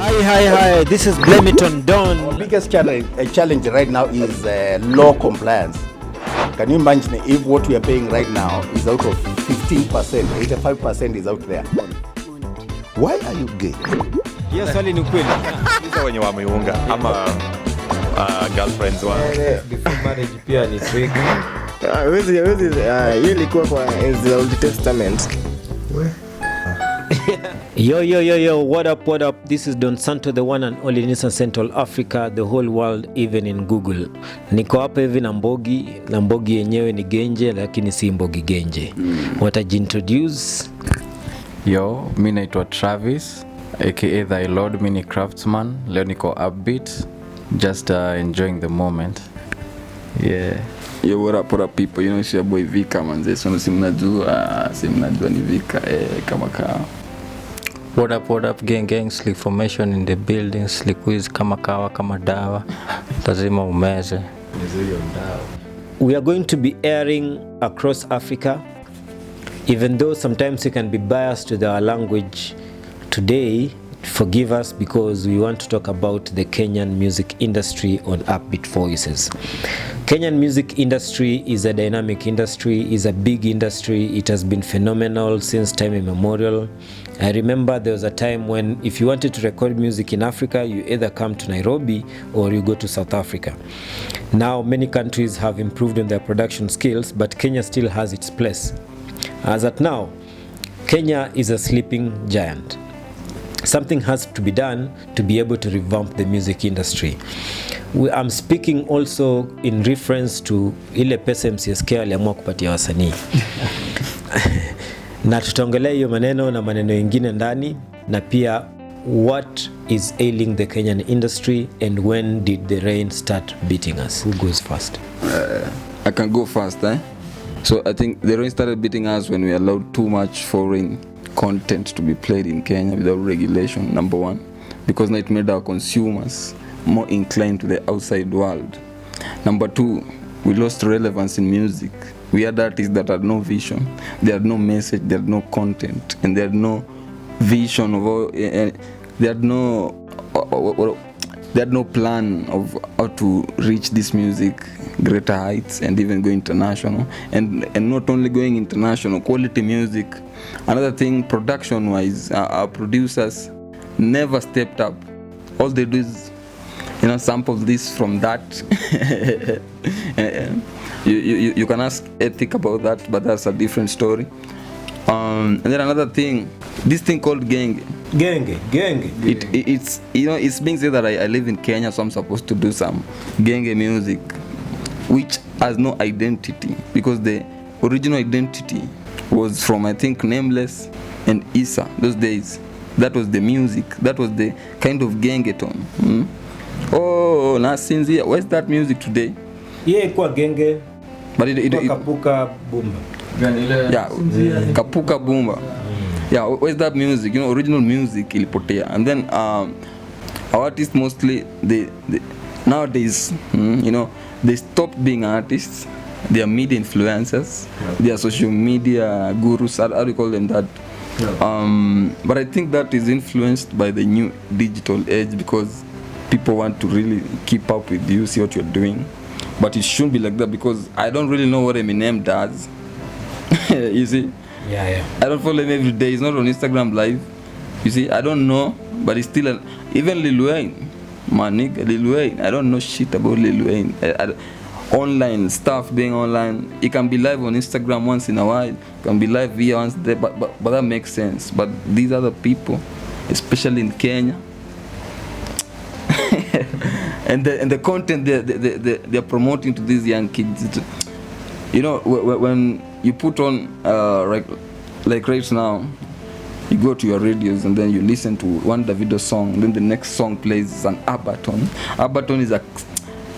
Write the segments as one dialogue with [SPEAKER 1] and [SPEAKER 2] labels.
[SPEAKER 1] Hi. This is Blame It on Don.
[SPEAKER 2] Our biggest challenge right now is law compliance. Can you imagine if what we are paying right now is out of 15%, 85% is out there? Why are you gay?
[SPEAKER 1] Yes, swali ni ukweli.
[SPEAKER 3] Hizo wenye wameunga ama girlfriends wao.
[SPEAKER 1] Before marriage pia ni trick.
[SPEAKER 4] Hiyo ilikuwa kwa enzi za Old Testament.
[SPEAKER 1] Yo, what up? This is Don Santo, the one and only in Central Africa, the whole world, even in Google. Niko hapa hivi na Mbogi yenyewe ni Genje, lakini si Mbogi Genje. Watajiintroduce.
[SPEAKER 5] Yo, mi naitwa Travis, aka Thy Lord, mi ni craftsman. Leo niko Upbeat, just enjoying the moment. Yeah.
[SPEAKER 6] Yo, what up people, you know it's your boy Vicar manze. So si mnajua ni Vicar kama kawa.
[SPEAKER 7] What up gang, slick formation in the building, slick Whizz kama kawa kama dawa. Lazima umeze.
[SPEAKER 1] We are going to be airing across Africa, even though sometimes we can be biased with our language. Today, forgive us because we want to talk about the Kenyan music industry on Upbeat Voices. Kenyan music industry is a dynamic industry, is a big industry. It has been phenomenal since time immemorial. I remember there was a time when if you wanted to record music in Africa, you either come to Nairobi or you go to South Africa. Now many countries have improved on their production skills, but Kenya still has its place. As at now, Kenya is a sleeping giant. Something has to be done to be able to revamp the music industry. I'm speaking also in reference to ile pesa MCSK aliamua kupatia wasanii. Na tutaongelea hiyo maneno na maneno mengine ndani, na pia what is ailing the Kenyan industry and when did the rain start beating us? Who goes first?
[SPEAKER 6] I can go first. So I think the rain started beating us when we allowed too much foreign content to be played in Kenya without regulation, number one, because now it made our consumers more inclined to the outside world. Number two, we lost relevance in music. We had artists that had no vision, they had no message, they had no content, and they had no vision of all, they had no plan of how to reach this music greater heights and even go international, and not only going international, quality music. Another thing, production wise, our producers never stepped up. All they do is sample this from that. You can ask Ethic about that, but that's a different story. And then another thing, this thing called genge. It's it's being said that I live in Kenya, so I'm supposed to do some genge music, which has no identity, because the original identity was from, I think, Nameless and Issa. Those days, that was the music, that was the kind of gengeton. Oh, nasinzia. Where's that music today?
[SPEAKER 1] Yeah, kwa genge.
[SPEAKER 6] But it
[SPEAKER 1] Kapuka Bumba.
[SPEAKER 6] Yeah, Kapuka Bumba. Yeah, where's that music? Original music ilipotea. And then our artists mostly they nowadays, they stopped being artists. They are media influencers. They are social media gurus. How do you call them that? But I think that is influenced by the new digital age, because people want to really keep up with you, see what you're doing. But it shouldn't be like that, because I don't really know what Eminem does. You see?
[SPEAKER 1] Yeah.
[SPEAKER 6] I don't follow him every day. He's not on Instagram live. You see? I don't know, but he's still even Lil Wayne. My nigga, Lil Wayne. I don't know shit about Lil Wayne. Online stuff being online. He can be live on Instagram once in a while. Can be live via once there, but that makes sense. But these other people, especially in Kenya, and the content they're promoting to these young kids, when you put on like right now, you go to your radios and then you listen to one Davido song, then the next song plays is an Abaton is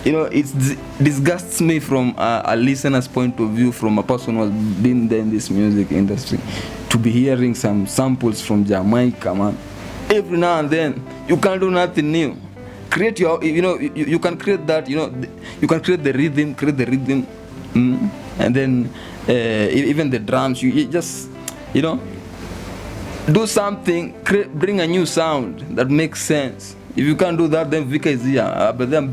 [SPEAKER 6] it disgusts me from a listener's point of view, from a person who has been there in this music industry, to be hearing some samples from Jamaica, man. Every now and then, you can't do nothing new. Create your, you can create that, you can create the rhythm, and then even the drums, you just, do something, bring a new sound that makes sense. If you can't do that, then Vicar is here. But then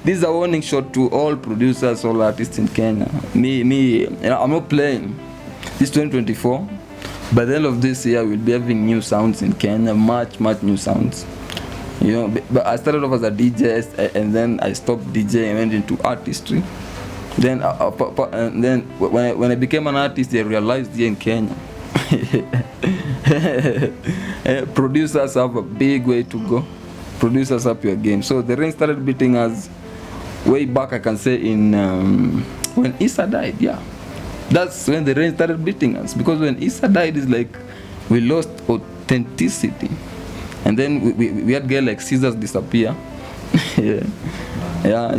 [SPEAKER 6] this is a warning shot to all producers, all artists in Kenya. I'm not playing. This 2024. By the end of this year, we'll be having new sounds in Kenya, much new sounds. You know, but I started off as a DJ, and then I stopped DJ and went into artistry. Then, and then when I became an artist, I realized here in Kenya, producers have a big way to go. Producers up your game. So the rain started beating us way back, I can say, in when Issa died. Yeah, that's when the rain started beating us, because when Issa died, it's like we lost authenticity. And then we had girls like Scissors disappear. yeah,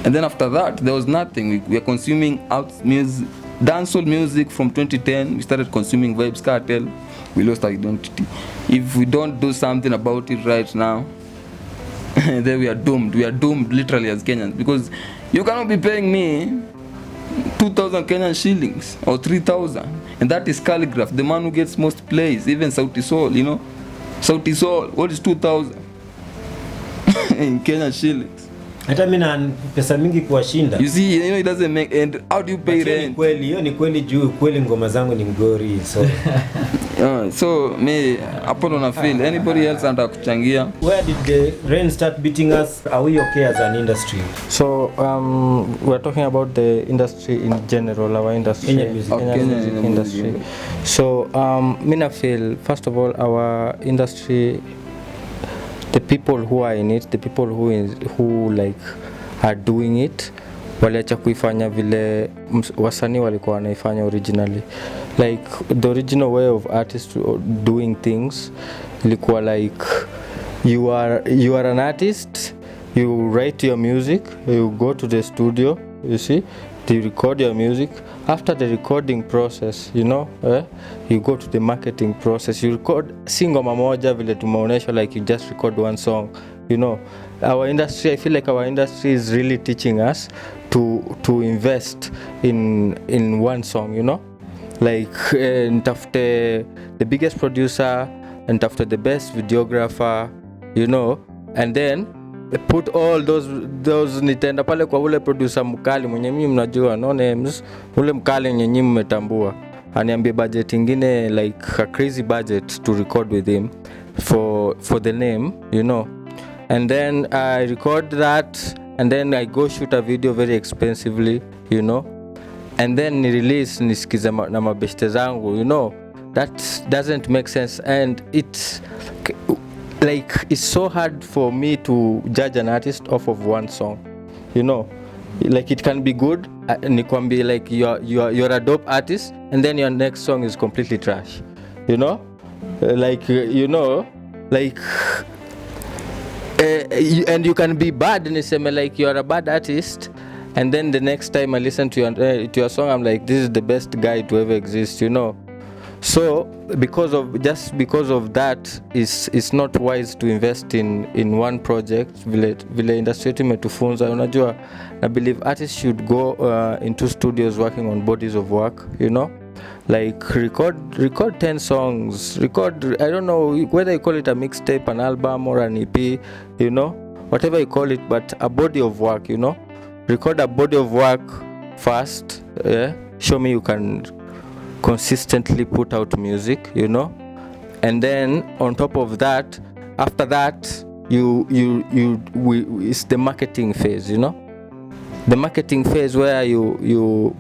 [SPEAKER 6] and then after that, there was nothing. We are consuming out music, dancehall music from 2010. We started consuming Vibes Cartel. We lost our identity. If we don't do something about it right now, then we are doomed. We are doomed literally as Kenyans, because you cannot be paying me 2,000 Kenyan shillings or 3,000, and that is Calligraph, the man who gets most plays, even Sauti Sol, you know. Sauti Sol, what is 2,000 in Kenyan shillings?
[SPEAKER 1] Hata mimi na pesa mingi kuwashinda.
[SPEAKER 6] You see, you know, it doesn't make, and how do you pay rent?
[SPEAKER 1] Hiyo ni kweli juu kweli ngoma zangu ni ngori, so
[SPEAKER 6] so me hapo ndo na feel anybody else anataka kuchangia.
[SPEAKER 1] Where did the rain start beating us? Are we okay as an industry?
[SPEAKER 7] So we're talking about the industry in general, our industry,
[SPEAKER 1] Kenya music,
[SPEAKER 7] music industry. So I feel, first of all, our industry, the people who are in it, the people who like are doing it, waliacha kuifanya vile wasanii walikuwa wanaifanya originally. Like the original way of artists doing things ilikuwa like you are an artist, you write your music, you go to the studio, you see, you record your music. After the recording process, you know, you go to the marketing process. You record single mamoja vile tumeonesha, like you just record one song. You know, our industry, I feel like our industry is really teaching us to invest in one song, you know, like nitafute the biggest producer, nitafute the best videographer, you know, and then put all those nitaenda pale kwa ule producer mkali mwenye mimi mnajua, no names, ule mkali mwenye nyinyi mmetambua, aniambie budget ingine, like a crazy budget to record with him for the name, you know. And then I record that, and then I go shoot a video very expensively, you know, and then ni release nisikiza na mabeshte zangu, you know. That doesn't make sense, and it's like it's so hard for me to judge an artist off of one song, you know. Like it can be good, nikwambie like you're a dope artist, and then your next song is completely trash, you know. Like you know, like and you can be bad and say like you're a bad artist, and then the next time I listen to your song, I'm like, this is the best guy to ever exist, you know. So because of that, it's not wise to invest in one project. Vile industry imetufunza, unajua, I believe artists should go into studios working on bodies of work, you know, like record 10 songs, I don't know whether you call it a mixtape, an album, or an EP, you know, whatever you call it, but a body of work, you know. Record a body of work first, show me you can consistently put out music, you know, and then on top of that, after that, it's the marketing phase, you know, the marketing phase where you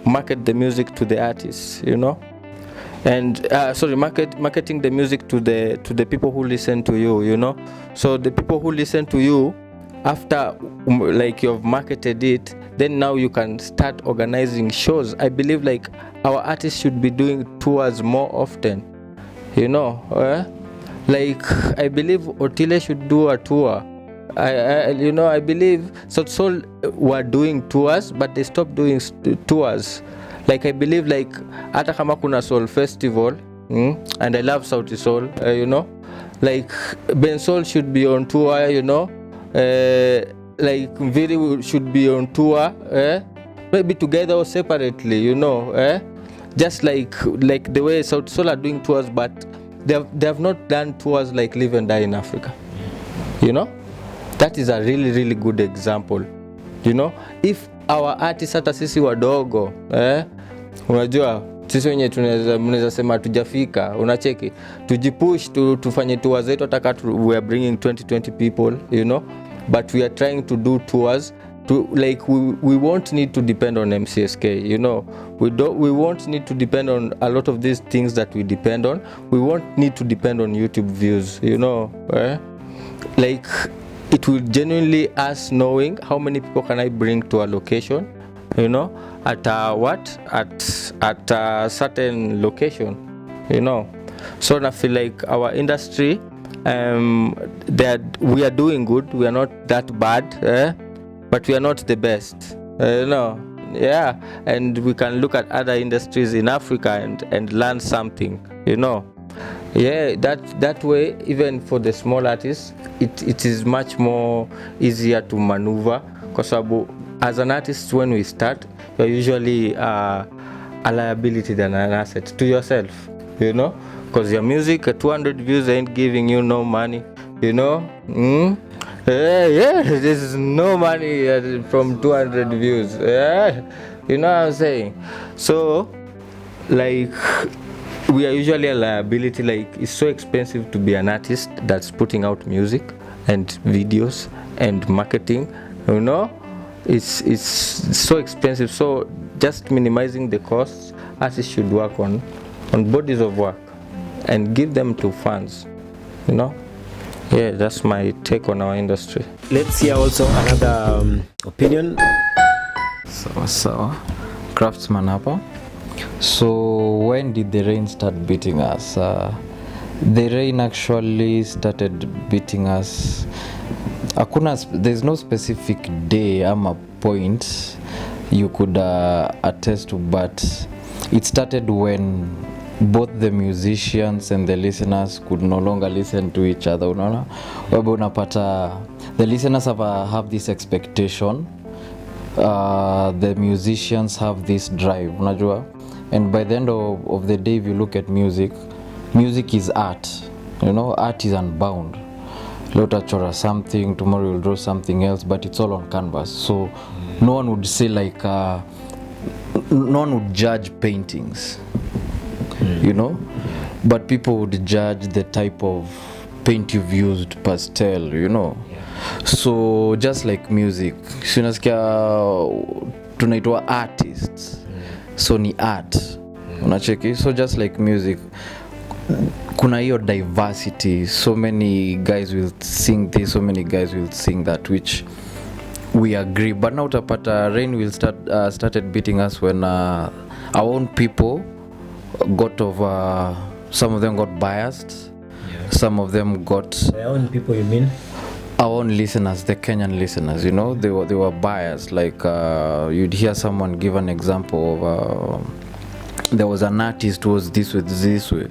[SPEAKER 7] market the music to the artists, you know, and marketing the music to the people who listen to you, you know. So the people who listen to you, after like you've marketed it, then now you can start organizing shows. I believe like our artists should be doing tours more often, you know. Like I believe Otile should do a tour. I believe Soul were doing tours, but they stopped doing tours. Like I believe like hata kama kuna Soul Festival, and I love Sauti Sol, you know, like Ben Soul should be on tour, you know. Like Viri should be on tour, maybe together or separately, you know. just like the way Sauti Sol are doing tours, but they have not done tours like Live and Die in Africa. You know, that is a really, really good example. You know, if our artists hata sisi wadogo, unajua sisi wenye tunaweza sema tujafika, unacheki, tujipush tufanye tours zetu hata we are bringing 20 people, you know, but we are trying to do tours to like we won't need to depend on MCSK, you know. We won't need to depend on a lot of these things that we depend on. We won't need to depend on YouTube views, you know. Like it will genuinely us knowing how many people can I bring to a location, you know, at a certain location, you know. So I feel like our industry, that we are doing good. We are not that bad, but we are not the best, you know. Yeah, and we can look at other industries in Africa and learn something, you know. Yeah, that way, even for the small artists, it is much more easier to maneuver, because as an artist, when we start, you're usually a liability than an asset to yourself, you know, because your music at 200 views ain't giving you no money, you know. Yeah, there's no money from 200 views. Yeah, you know what I'm saying? So, like, we are usually a liability. Like, it's so expensive to be an artist that's putting out music and videos and marketing, you know. It's so expensive. So just minimizing the costs, artists should work on bodies of work and give them to fans, you know. Yeah, that's my take on our industry.
[SPEAKER 1] Let's hear also another opinion.
[SPEAKER 5] So Craftsman hapa. So when did the rain start beating us? The rain actually started beating us. There's no specific day ama point you could attest to, but it started when both the musicians and the listeners could no longer listen to each other. Unaona, wewe unapata the listeners have this expectation, the musicians have this drive, unajua, and by the end of the day, if you look at music is art, you know. Art is unbound. Leo utachora something, tomorrow you'll draw something else, but it's all on canvas. So no one would say like no one would judge paintings, you know, but people would judge the type of paint you've used, pastel, you know. So just like music, sinasikia tunaitwa artists, so ni art, unacheki. So just like music, kuna hiyo diversity. So many guys will sing this, so many guys will sing that, which we agree. But now utapata rain will started beating us when our own people got over. Some of them got biased. Some of them got.
[SPEAKER 1] Their own people, you mean?
[SPEAKER 5] Our own listeners, the Kenyan listeners, you know, they were biased. Like you'd hear someone give an example of. There was an artist who was this way,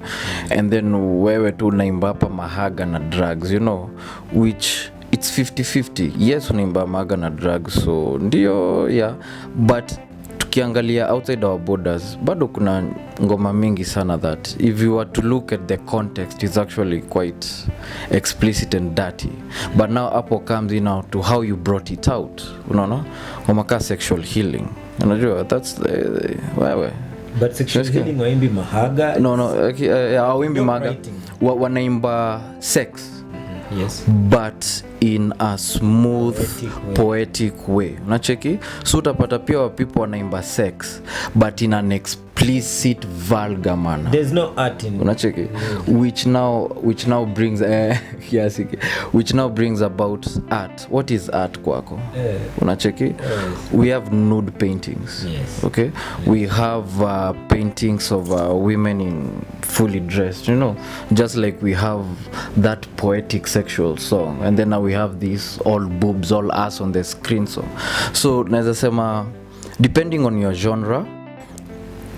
[SPEAKER 5] and then wewe tu unaimba hapa mahaga na drugs, you know, which it's 50-50. Yes, unaimba mahaga na drugs, so ndio, yeah, but tukiangalia outside our borders, bado kuna ngoma mingi sana that if you were to look at the context, it's actually quite explicit and dirty. But now Apple comes in now to how you brought it out, unaona, ngoma ka sexual healing, unajua, that's the wewe.
[SPEAKER 1] But sexual healing waimbi mahaga?
[SPEAKER 5] No, waimbi mahaga. Wanaimba sex.
[SPEAKER 1] Yes.
[SPEAKER 5] But in a smooth, poetic way. Unacheki? So utapata pia people wanaimba sex, but in an explicit, vulgar manner.
[SPEAKER 1] There's no art in.
[SPEAKER 5] Unacheki? Which now brings which now brings about art. What is art kwako? Unacheki? We have nude paintings.
[SPEAKER 1] Yes.
[SPEAKER 5] Okay? We have paintings of women in fully dressed, you know, just like we have that poetic sexual song, and then now we have these all boobs, all ass on the screen. So naweza sema, depending on your genre,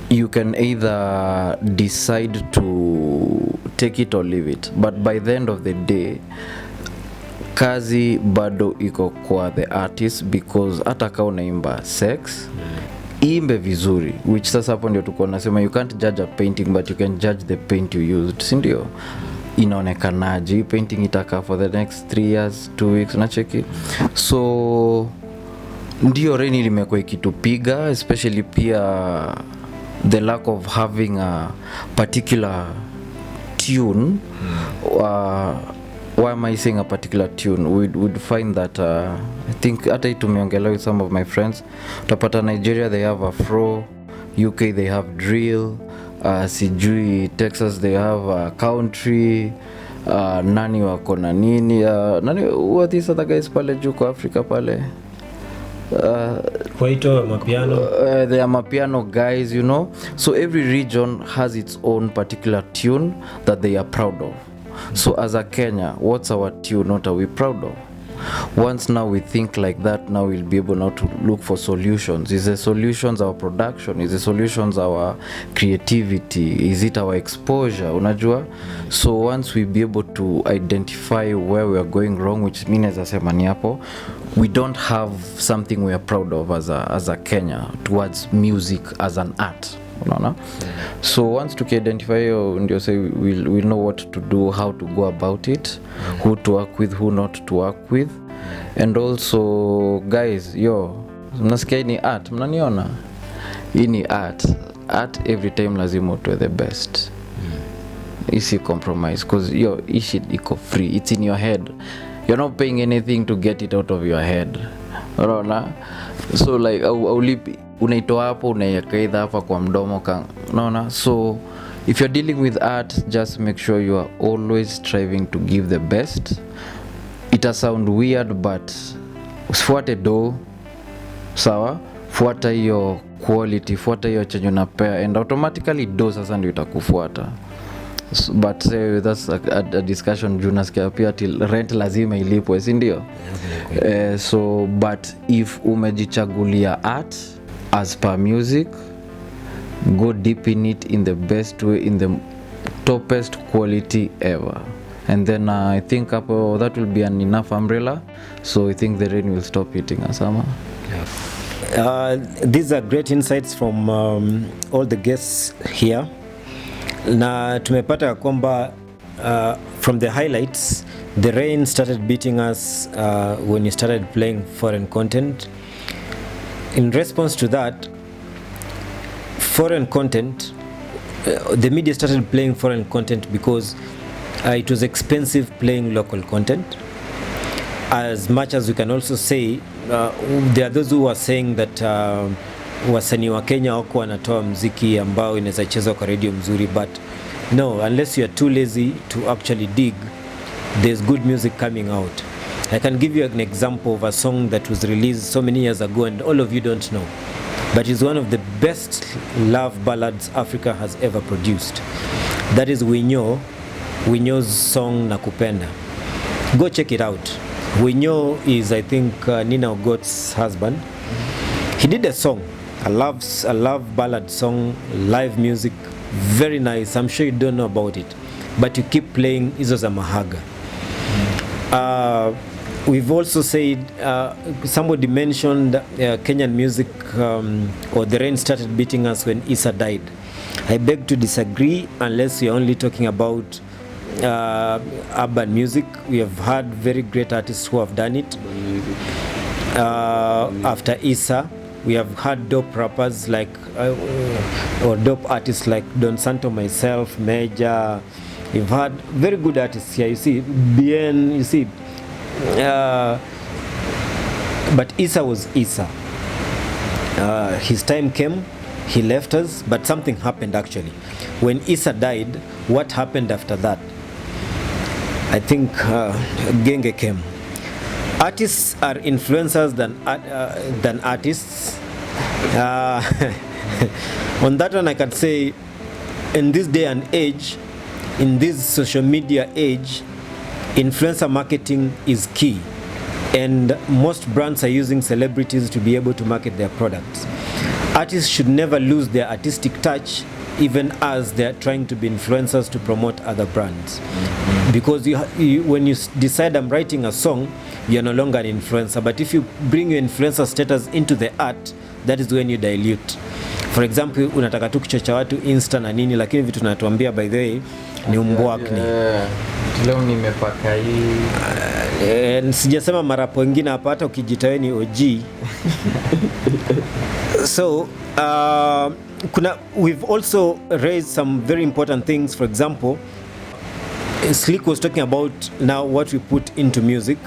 [SPEAKER 5] you can either decide to take it or leave it, but by the end of the day, kazi bado iko kwa the artist, because hata kama unaimba sex, imbe vizuri, which sasa hapo ndio tuko nasema you can't judge a painting but you can judge the paint you used, si ndio? Inaonekanaje hii painting itakaa for the next 3 years 2 weeks, unacheki. So ndio rain limekuwa ikitupiga, especially pia the lack of having a particular tune. Why am I saying a particular tune? We'd find that I think hata tumeongelea with some of my friends, utapata Nigeria they have Afro, UK they have drill, sijui Texas they have country, nani wako na nini, nani what is other guys pale juu kwa Africa pale,
[SPEAKER 1] Kwaito mapiano,
[SPEAKER 5] they are mapiano guys, you know. So every region has its own particular tune that they are proud of. So as a Kenya, what's our tune? What are we proud of? Once now we think like that, now we'll be able now to look for solutions. Is the solutions our production? Is the solutions our creativity? Is it our exposure? Unajua? So once we be able to identify where we are going wrong, which means as I say hapo, we don't have something we are proud of as a Kenya towards music as an art. Unaona? So once to identify ndio say we'll know what to do, how to go about it, who to work with, who not to work with. And also guys, mnasikia ni art, mnaniona? Hii ni art every time lazima utoe the best. Easy compromise because hii shit iko free, it's in your head. You're not paying anything to get it out of your head. Unaona? So like aulipi unaitoa hapo unaiweka either hapa kwa mdomo unaona. So if you're dealing with art, just make sure you are always striving to give the best. It sound weird but fuate do sawa, fuata hiyo quality, fuata hiyo chenye unapea and automatically do sasa ndio itakufuata. But that's a discussion juu nasikia pia till rent lazima ilipwe, si ndio? So but if umejichagulia art as per music, go deep in it in the best way, in the topest quality ever, and then I think that will be an enough umbrella, so I think the rain will stop hitting us.
[SPEAKER 1] These are great insights from all the guests here. Na tumepata kwamba from the highlights, the rain started beating us when you started playing foreign content. In response to that, foreign content, the media started playing foreign content because it was expensive playing local content. As much as we can also say, there are those who are saying that wasanii wa Kenya wako wanatoa muziki ambao inaweza chezwa kwa radio mzuri, but no, unless you are too lazy to actually dig, there's good music coming out. I can give you an example of a song that was released so many years ago and all of you don't know, but it's one of the best love ballads Africa has ever produced. That is Winyo's song Nakupenda. Go check it out. Winyo is, I think, Nina Ogot's husband. He did a song, a love ballad song, live music, very nice. I'm sure you don't know about it, but you keep playing hizo za mahaga. We've also said, somebody mentioned Kenyan music, or the rain started beating us when Issa died. I beg to disagree, unless you're only talking about urban music. We have had very great artists who have done it. After Issa, we have had dope rappers like, or dope artists like Don Santo, myself, Major. We've had very good artists here. You see, Bien, you see. But Issa was Issa. His time came, he left us, but something happened actually. When Issa died, what happened after that? I think Genge came. Artists are influencers than artists. On that one I can say, in this day and age, in this social media age, influencer marketing is key, and most brands are using celebrities to be able to market their products. Artists should never lose their artistic touch, even as they're trying to be influencers to promote other brands. Because when you decide I'm writing a song, you're no longer an influencer. But if you bring your influencer status into the art, that is when you dilute. For example, unataka tu kuchocha watu insta na nini, lakini vitu natuambia by the way ni umbwakni.
[SPEAKER 5] Leo nimepaka hii.
[SPEAKER 1] Sijasema marapo wengine hapa, hata ukijitawe ni OG. So we've also raised some very important things. For example, Slick was talking about now what we put into music.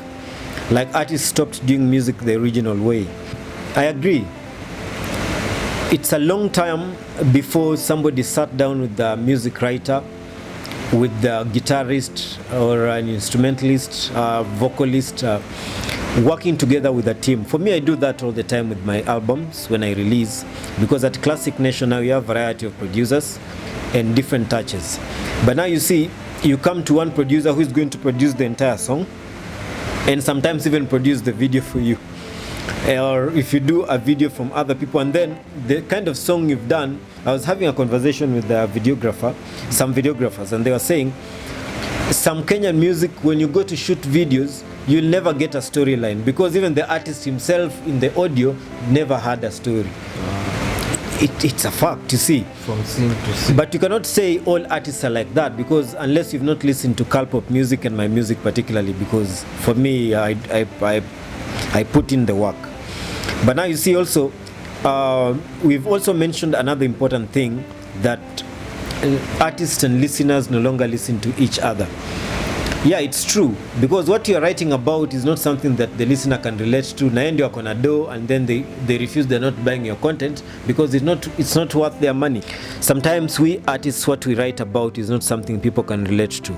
[SPEAKER 1] Like artists stopped doing music the original way. I agree. It's a long time before somebody sat down with the music writer, with the guitarist or an instrumentalist, vocalist, working together with a team. For me, I do that all the time with my albums when I release, because at Classic Nation now you have a variety of producers and different touches. But now you see, you come to one producer who is going to produce the entire song and sometimes even produce the video for you. Or if you do a video from other people, and then the kind of song you've done. I was having a conversation with the videographer, some videographers, and they were saying some Kenyan music, when you go to shoot videos, you'll never get a storyline, because even the artist himself in the audio never had a story. It's a fact, you see.
[SPEAKER 5] From scene to scene.
[SPEAKER 1] But you cannot say all artists are like that, because unless you've not listened to Calpop music and my music particularly, because for me, I put in the work. But now you see also, we've also mentioned another important thing, that artists and listeners no longer listen to each other. Yeah, it's true, because what you're writing about is not something that the listener can relate to. Na endi wako na do, and then they refuse, they're not buying your content because it's not worth their money. Sometimes we artists, what we write about is not something people can relate to.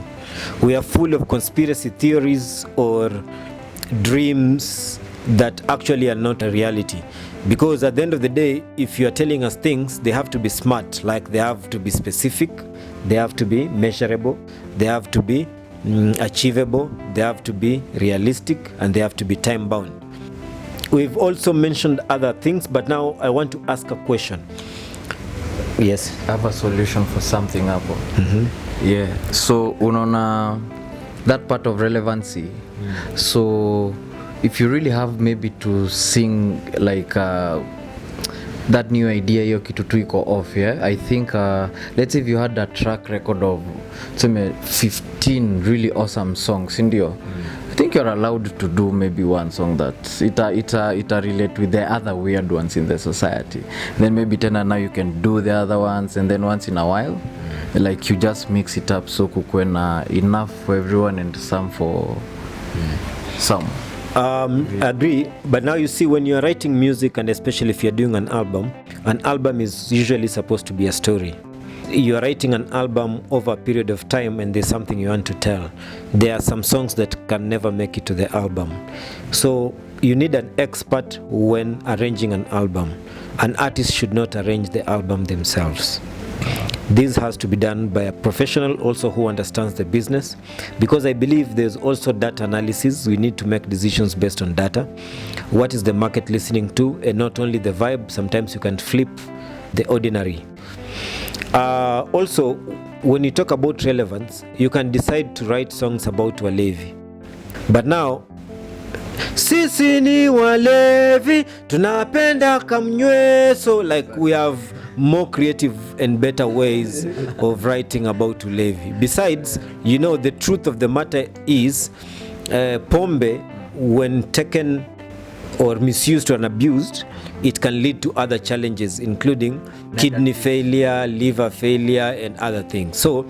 [SPEAKER 1] We are full of conspiracy theories or dreams that actually are not a reality. Because at the end of the day, if you are telling us things, they have to be smart. Like they have to be specific, they have to be measurable, they have to be achievable, they have to be realistic, and they have to be time bound. We've also mentioned other things, but now I want to ask a question. Yes,
[SPEAKER 5] I have a solution for something hapo. Yeah, so unaona that part of relevancy. So if you really have maybe to sing like that new idea, hiyo kitu tu iko off, yeah? I think let's say if you had a track record of 15 really awesome songs, ndio, I think you're allowed to do maybe one song that it relate with the other weird ones in the society. Then maybe tena now you can do the other ones, and then once in a while like you just mix it up, so kukuwe na enough for everyone and some for some.
[SPEAKER 1] Agree, but now you see, when you're writing music, and especially if you're doing an album is usually supposed to be a story. You're writing an album over a period of time, and there's something you want to tell. There are some songs that can never make it to the album. So you need an expert when arranging an album. An artist should not arrange the album themselves. This has to be done by a professional also who understands the business, because I believe there's also data analysis. We need to make decisions based on data. What is the market listening to, and not only the vibe. Sometimes you can flip the ordinary. Also, when you talk about relevance, you can decide to write songs about walevi. But now, sisi ni walevi, tunapenda kamnywe, so like we have more creative and better ways of writing about ulevi. Besides, you know, the truth of the matter is pombe, when taken or misused or abused, it can lead to other challenges, including kidney failure, liver failure, and other things. So,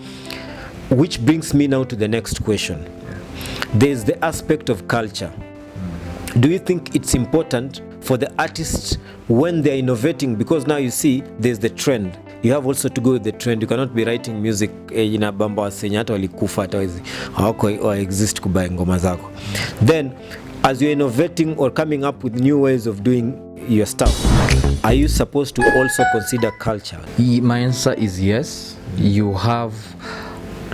[SPEAKER 1] which brings me now to the next question. There's the aspect of culture. Do you think it's important for the artists when they're innovating? Because now you see there's the trend. You have also to go with the trend. You cannot be writing music ina bamba wasenye hata walikufa hata hawako exist kubai ngoma zako. Then as you're innovating or coming up with new ways of doing your stuff, are you supposed to also consider culture?
[SPEAKER 5] My answer is yes. You have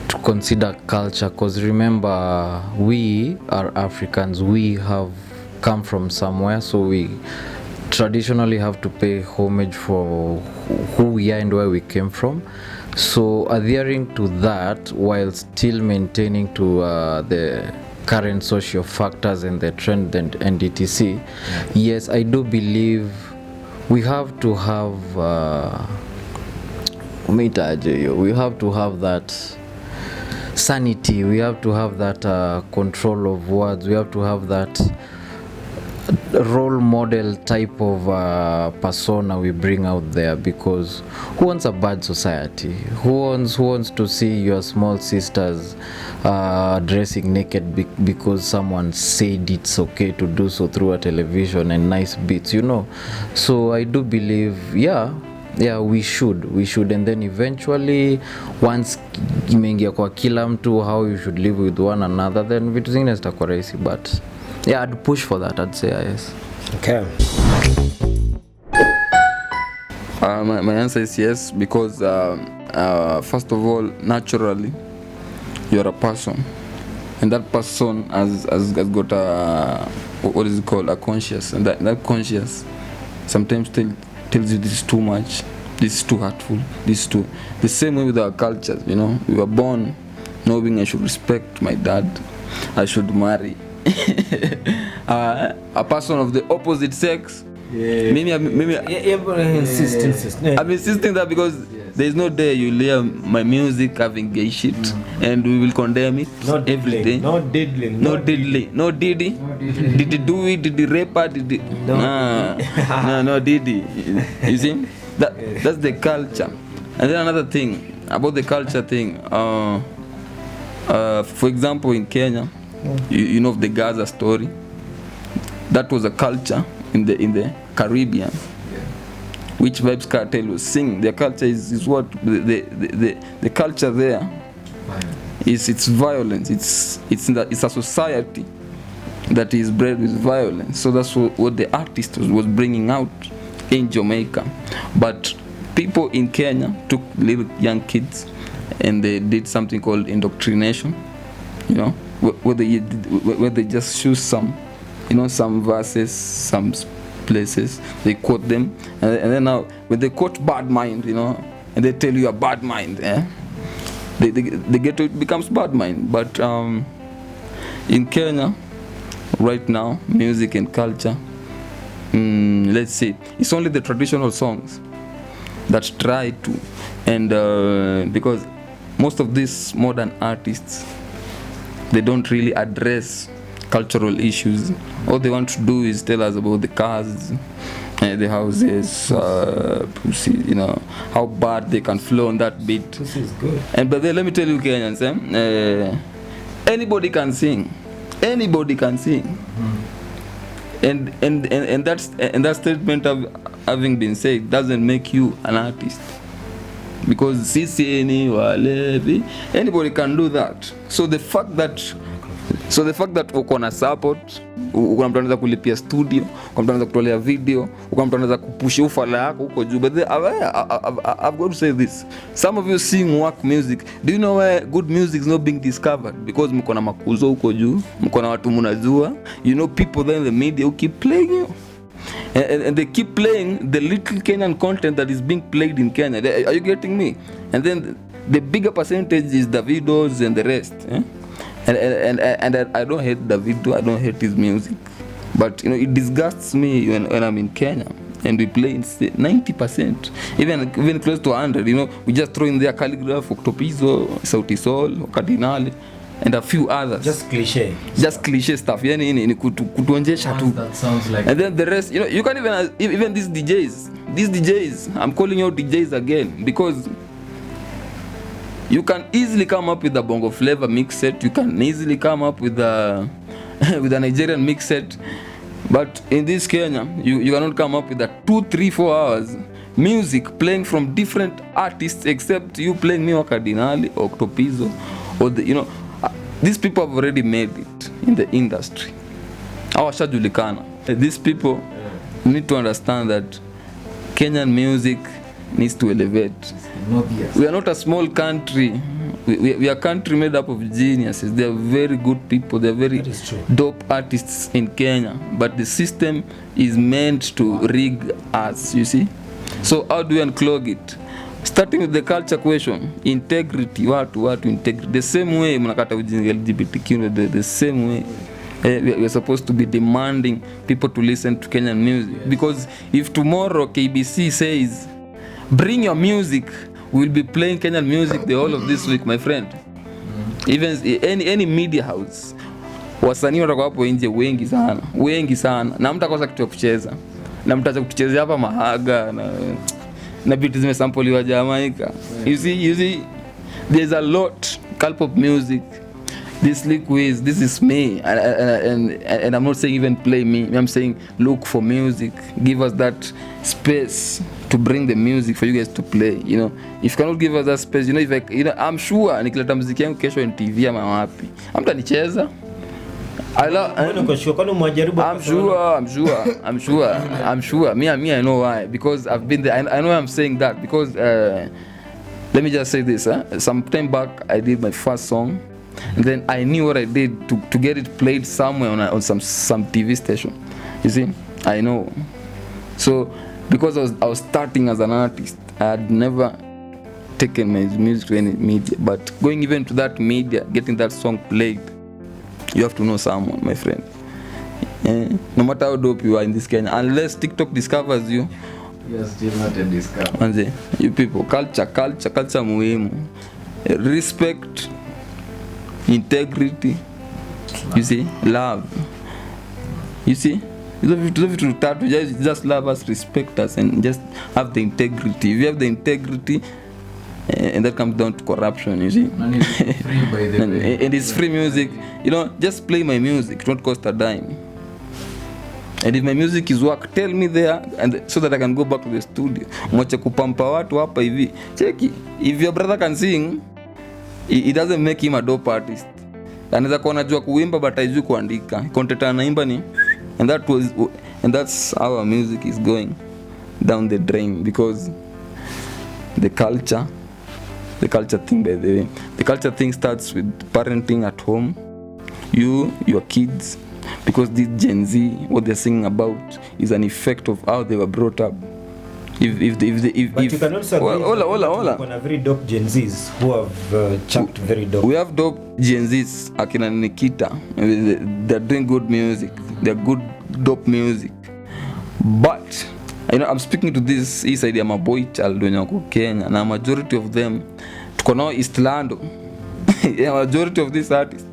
[SPEAKER 5] to consider culture, because remember, we are Africans. We have come from somewhere, so we traditionally have to pay homage for who we are and where we came from. So adhering to that while still maintaining to the current social factors and the trend and etc. Yes, I do believe we have to have we have to have that sanity, we have to have that control of words, we have to have that role model type of persona we bring out there, because who wants a bad society? Who wants to see your small sisters dressing naked because someone said it's okay to do so through a television and nice beats, you know? So I do believe, we should, and then eventually once imeingia kwa kila mtu how you should live with one another, then vitu zingine zitakuwa rahisi. But I'd push for that, I'd say yes.
[SPEAKER 1] Okay.
[SPEAKER 6] My answer is yes, because first of all, naturally you're a person, and that person has got a, what is it called, a conscious, and that conscious sometimes tells you this is too much, this is too hurtful, this is too. The same way with our cultures, you know, we were born knowing I should respect my dad, I should marry a person of the opposite sex. Maybe I'm insisting that because there is no day you'll hear my music having gay shit, and we will condemn it every day. No diddling. No Diddy. Did he do it? Did he rape her? Did he? No Diddy. You see? That's the culture. And then another thing about the culture thing. For example, in Kenya, you know the Gaza story. That was a culture in the Caribbean, which Vybz Kartel was singing. Their culture is what the culture there is. It's violence. It's a society that is bred with violence. So that's what the artist was bringing out in Jamaica. But people in Kenya took little young kids and they did something called indoctrination. You know, where they just choose some verses, some places, they quote them, and then now when they quote bad mind, you know, and they tell you a bad mind, they get to, it becomes bad mind. But in Kenya right now, music and culture, let's say it's only the traditional songs that try to, and because most of these modern artists, they don't really address cultural issues. All they want to do is tell us about the cars, the houses, you know, how bad they can flow on that beat.
[SPEAKER 1] This is good.
[SPEAKER 6] But then let me tell you, Kenyans, anybody can sing. Anybody can sing. And that statement having been said doesn't make you an artist, because anybody can do that. So the fact that uko na support, uko na mtu anaweza kulipia studio, uko na mtu anaweza kutolea video, uko na mtu anaweza kupush ufala yako huko juu. But I've got to say this, some of you sing work music. Do you know why good music is not being discovered? Because mko na makuzo huko juu, mko na watu mnajua, you know, people there in the media who keep playing you, and they keep playing the little Kenyan content that is being played in Kenya. Are you getting me? And then the bigger percentage is the videos and the rest, And I don't hate Davido, I don't hate his music, but you know, it disgusts me when I'm in Kenya and we play 90%, even close to 100. You know, we just throw in there Calligraph, Octopizo, Sauti Sol, Cardinale, and a few others.
[SPEAKER 1] Just cliche
[SPEAKER 6] Stuff. Yani kutuonjesha tu.
[SPEAKER 5] That sounds like.
[SPEAKER 6] And then the rest, you know, you can't even these DJs. I'm calling out DJs again, because you can easily come up with a bongo flavor mix set. You can easily come up with a Nigerian mix set. But in this Kenya, you cannot come up with a 2, 3, 4 hours music playing from different artists, except you playing Miwa Cardinale or Octopizo, or these people have already made it in the industry. Awashajulikana. These people need to understand that Kenyan music needs to elevate. We are not a small country. We are a country made up of geniuses. They are very good people. They are very dope artists in Kenya. But the system is meant to rig us, you see. So how do we unclog it? Starting with the culture question, integrity, watu integrity. The same way mnakata ujinga LGBTQ, the same way. We're supposed to be demanding people to listen to Kenyan music, because if tomorrow KBC says bring your music, we'll be playing Kenyan music the whole of this week, my friend. Even any media house, wasanii watakuwa hapo nje wengi sana, na mtakosa kitu ya kucheza, na mtaanza kutuchezea hapa mahaga na beat zimesampoliwa Jamaica. You see there's a lot K-pop music. This Whizz, this is me, and I'm not saying even play me. I'm saying look for music, give us that space to bring the music for you guys to play. You know, if you cannot give us that space, I'm sure nikileta muziki yangu kesho on TV ama wapi, amtanicheza. I'm sure. Me, I know why, because I've been there. I know I'm saying that because let me just say this. Some time back, I did my first song. And then I knew what I did to get it played somewhere on some TV station. You see, I know. So because I was starting as an artist, I had never taken my music to any media. But going even to that media, getting that song played, you have to know someone, my friend. No matter how dope you are in this Kenya, unless TikTok discovers you,
[SPEAKER 5] you're still not a discover.
[SPEAKER 6] You people, culture muhimu. Respect, integrity, you see, love, you see, just love us, respect us, and just have the integrity. If you have the integrity, and that comes down to corruption, you see.
[SPEAKER 5] And it's free, by the way.
[SPEAKER 6] And it's free music. Just play my music, it won't cost a dime. And if my music is work, tell me there, and so that I can go back to the studio. Mwache kupampa watu hapa hivi. Cheki, if your brother can sing, it doesn't make him a dope artist. Anaweza kuwa anajua kuimba but hajui kuandika. Content anaimba ni, and that's how our music is going down the drain, because the culture thing, by the way, the culture thing starts with parenting at home. Your kids, because this Gen Z, what they're singing about is an effect of how they were brought up. But you can also agree
[SPEAKER 1] on very dope Gen Zs who have chucked very dope.
[SPEAKER 6] We have dope Gen Zs, akina Nikita. They're doing good music. They're good dope music. But I'm speaking to this side ya maboy child wenye wako Kenya, na majority of them tuko nao East Lando. Majority of these artists,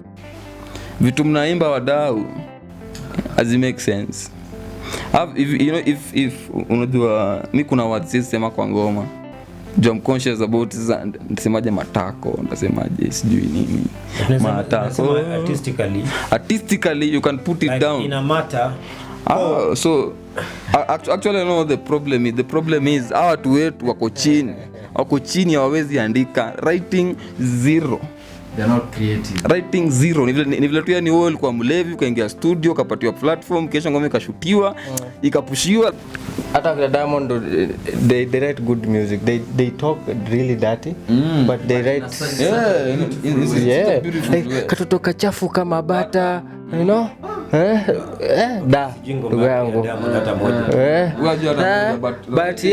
[SPEAKER 6] vitu mnaimba wadau, as it makes sense. If unajua mi kuna words sema kwa ngoma, I'm conscious about nisemaje matako, ndasemaje sijui nini matako. Artistically you can put it like down
[SPEAKER 1] in a matter.
[SPEAKER 6] So actually I know the problem is. The problem is hawa watu wetu wako chini hawawezi andika, writing zero.
[SPEAKER 5] They're not creative.
[SPEAKER 6] Writing zero. Ni vile tu yani wewe ulikuwa mlevi ukaingia studio ukapatiwa platform, kesho ngoma ikashutiwa, ikapushiwa.
[SPEAKER 7] Hata kwa Diamond, they write good music. They talk really dirty, but they write katoto kachafu kama bata, you know? Ndugu yangu. But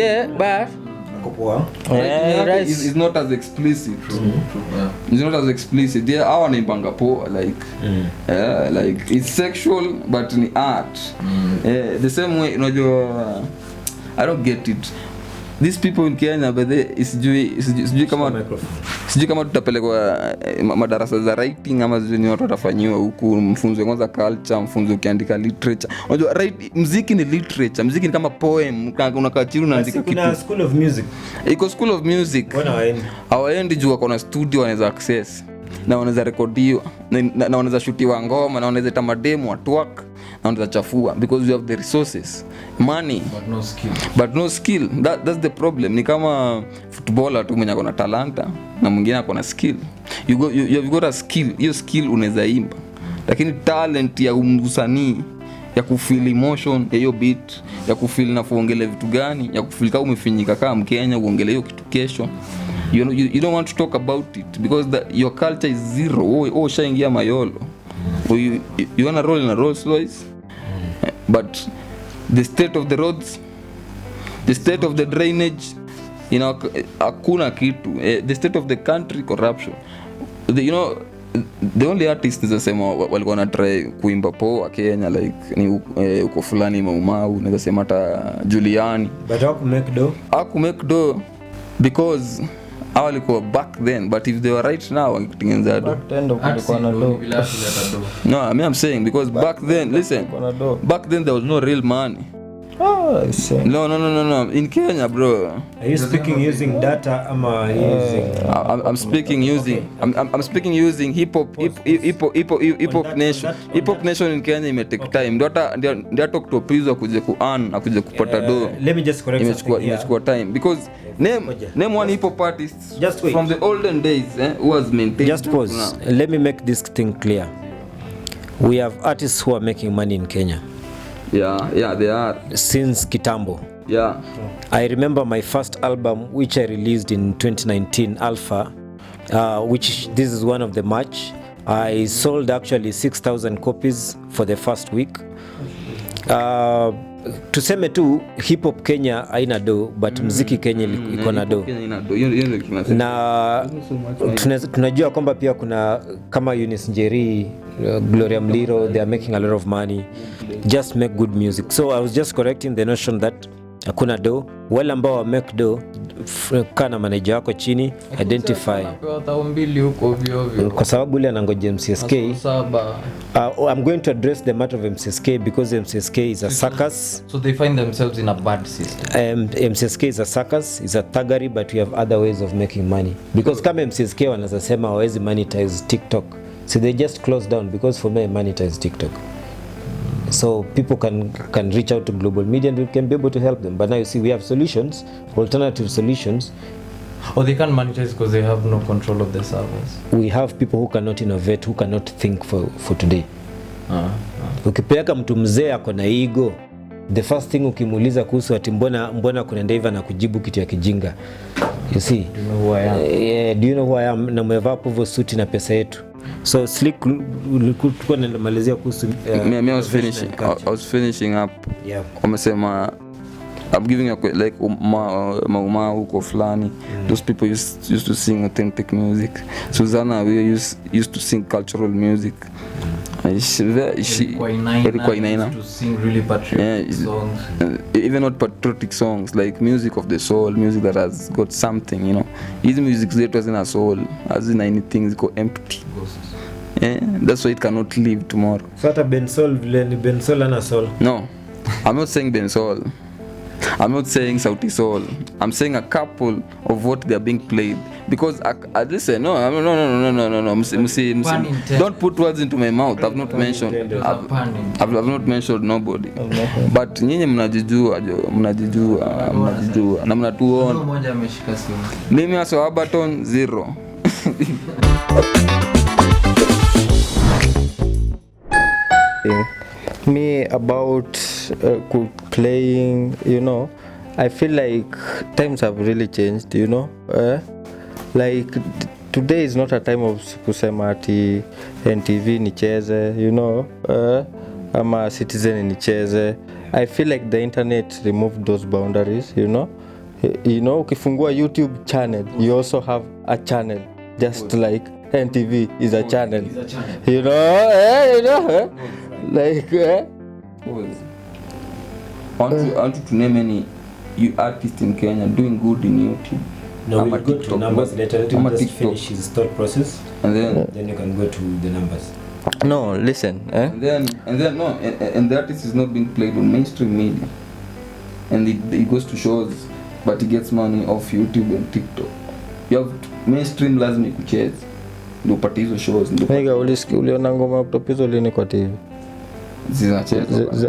[SPEAKER 6] it's not as explicit. It's not as explicit. Yeah, I want to po like it's sexual but in art. The same way, I don't get it. These people in Kenya, but sijui kama tutapelekwa madarasa za writing ama zini watu watafanyiwa huku, mfunzo kwanza culture, mfunzo ukiandika literature. Unajua muziki ni literature, muziki ni kama poem, unakaa chini unaandika kitu.
[SPEAKER 1] Kuna school of music.
[SPEAKER 6] Iko school of music. Hawaendi juu wako na studio wanaweza access, na wanaweza rekodiwa, na wanaweza shutiwa ngoma, na wanaweza tamademo at work, na wanaweza chafua, because you have the resources, money but no skill. That's the problem. Ni kama footballer tu mwenye akona talanta na mwingine akona skill. You have got a skill. Hiyo skill unaweza imba, lakini talent ya usanii, ya kufeel emotion ya hiyo beat, ya kufeel na kuongelea vitu gani, ya kufeel kama umefinyika kama Mkenya uongelee hiyo kitu kesho, you don't want to talk about it because your culture is zero. Shaingia mayolo, you wanna roll in a Rolls Royce, but the state of the roads, the state of the drainage, hakuna kitu. The state of the country, corruption. the only artist nizasema walikuwa na try kuimba poa Kenya like ni uko fulani Maumau, nizasema hata Juliani,
[SPEAKER 1] but
[SPEAKER 6] aku make do because walikuwa back then, but if they were right now wangetengeneza do.
[SPEAKER 7] Back then ndo kulikuwa na do.
[SPEAKER 6] No, I mean I'm saying because back then, listen, back then there was no real money.
[SPEAKER 7] Oh, I see.
[SPEAKER 6] No. In Kenya, bro.
[SPEAKER 1] Are you speaking using data?
[SPEAKER 6] I'm speaking using. I'm speaking using hip hop nation. Hip hop nation in Kenya may take time. Ndio talk to please akuje ku earn, akuje kupata do.
[SPEAKER 1] Let me just correct something here.
[SPEAKER 6] Imechukua time because name one hip hop artist from the olden days who was maintained.
[SPEAKER 1] Just pause. Let me make this thing clear. We have artists who are making money in Kenya.
[SPEAKER 6] Yeah, they are.
[SPEAKER 1] Since Kitambo.
[SPEAKER 6] Yeah.
[SPEAKER 1] I remember my first album, which I released in 2019, Alpha, which this is one of the match. I sold actually 6,000 copies for the first week. Tuseme tu hip hop Kenya haina do, but muziki Kenya iko na do. Na tunajua kwamba pia kuna kama Eunice Njeri, Gloria Mliro, they are making a lot of money. Just make good music. So I was just correcting the notion that hakuna do. Wale ambao wa make do, kana manager wako chini, identify. Kwa sababu ile anangoja MCSK. I'm going to address the matter of MCSK because MCSK is a circus.
[SPEAKER 5] So they find themselves in a bad system.
[SPEAKER 1] MCSK is a circus, is a thuggery, but we have other ways of making money. Because kama MCSK wanasema hawezi monetize TikTok. So they just close down because for me I monetize TikTok. So people can reach out to global media and we can be able to help them. But now you see we have solutions, alternative solutions.
[SPEAKER 5] Or they can't monetize because they have no control of the servers.
[SPEAKER 1] We have people who cannot innovate, who cannot think for today. Ukipeleka mtu mzee ako na ego, the first thing ukimuuliza kuhusu ati mbona kunaenda hivi na kujibu kitu ya kijinga. You see?
[SPEAKER 5] Do you know who I am?
[SPEAKER 1] Yeah, do you know who I am? Na umevaa povo suti na pesa yetu. So Slick tulikuwa tunamalizia kuhusu
[SPEAKER 6] I was finishing up.
[SPEAKER 1] Yeah.
[SPEAKER 6] Wamesema I'm giving a like Maumau huko fulani. Those people used to sing authentic music. Susanna we used to sing cultural music. She
[SPEAKER 5] used to sing really patriotic songs.
[SPEAKER 6] Even not patriotic songs, like music of the soul, music that has got something, you know. His music zetu hazina soul, hazina anything, ziko empty. That's why it cannot live tomorrow.
[SPEAKER 1] So hata Ben Soul ana soul.
[SPEAKER 6] No, I'm not saying Ben Soul. I'm not saying Sauti Soul. I'm saying a couple of what they are being played. Because listen, no. Don't put words into my mouth. I've not mentioned. I've not mentioned nobody. But nyinyi mnajijua na mnatuona.
[SPEAKER 5] Mmoja ameshika simu.
[SPEAKER 6] Mimi aso Abaton 0.
[SPEAKER 7] Me about playing, you know, I feel like times have really changed, you know. Like today is not a time of kusema ati NTV nicheze, you know, ama Citizen nicheze. I feel like the internet removed those boundaries, you know. Ukifungua YouTube channel, you also have a channel, just like NTV is a channel. You know, like
[SPEAKER 6] I want to name any artist in Kenya doing good in YouTube.
[SPEAKER 1] No, we'll go to numbers later. Let him just finish his thought process,
[SPEAKER 6] and then
[SPEAKER 1] you can go to the numbers.
[SPEAKER 7] No, listen.
[SPEAKER 6] And then the artist is not being played on mainstream media, and it goes to shows, but he gets money off YouTube and TikTok. You have mainstream lazima ikucheze ndio upate hizo shows.
[SPEAKER 7] Ndio uliona ngoma kutopizo lini kwa TV?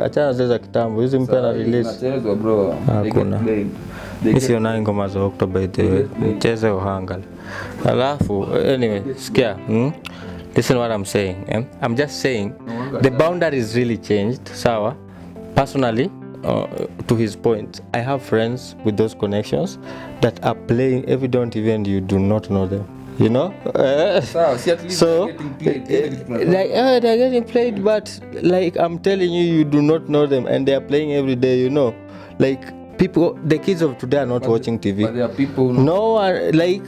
[SPEAKER 7] Achana zile za kitambo, hizi mpya na release.
[SPEAKER 6] Zinachezwa bro.
[SPEAKER 7] Hakuna. Siona ngoma za October ite mcheze uhanga. Alafu anyway, sikia. Listen what I'm saying. I'm just saying the boundaries really changed. Sawa. Personally, to his point, I have friends with those connections that are playing every don't even you do not know them. You know, so they're getting played, but like I'm telling you, you do not know them, and they are playing every day. You know, like people, the kids of today are not watching TV.
[SPEAKER 6] But there are people.
[SPEAKER 7] No, like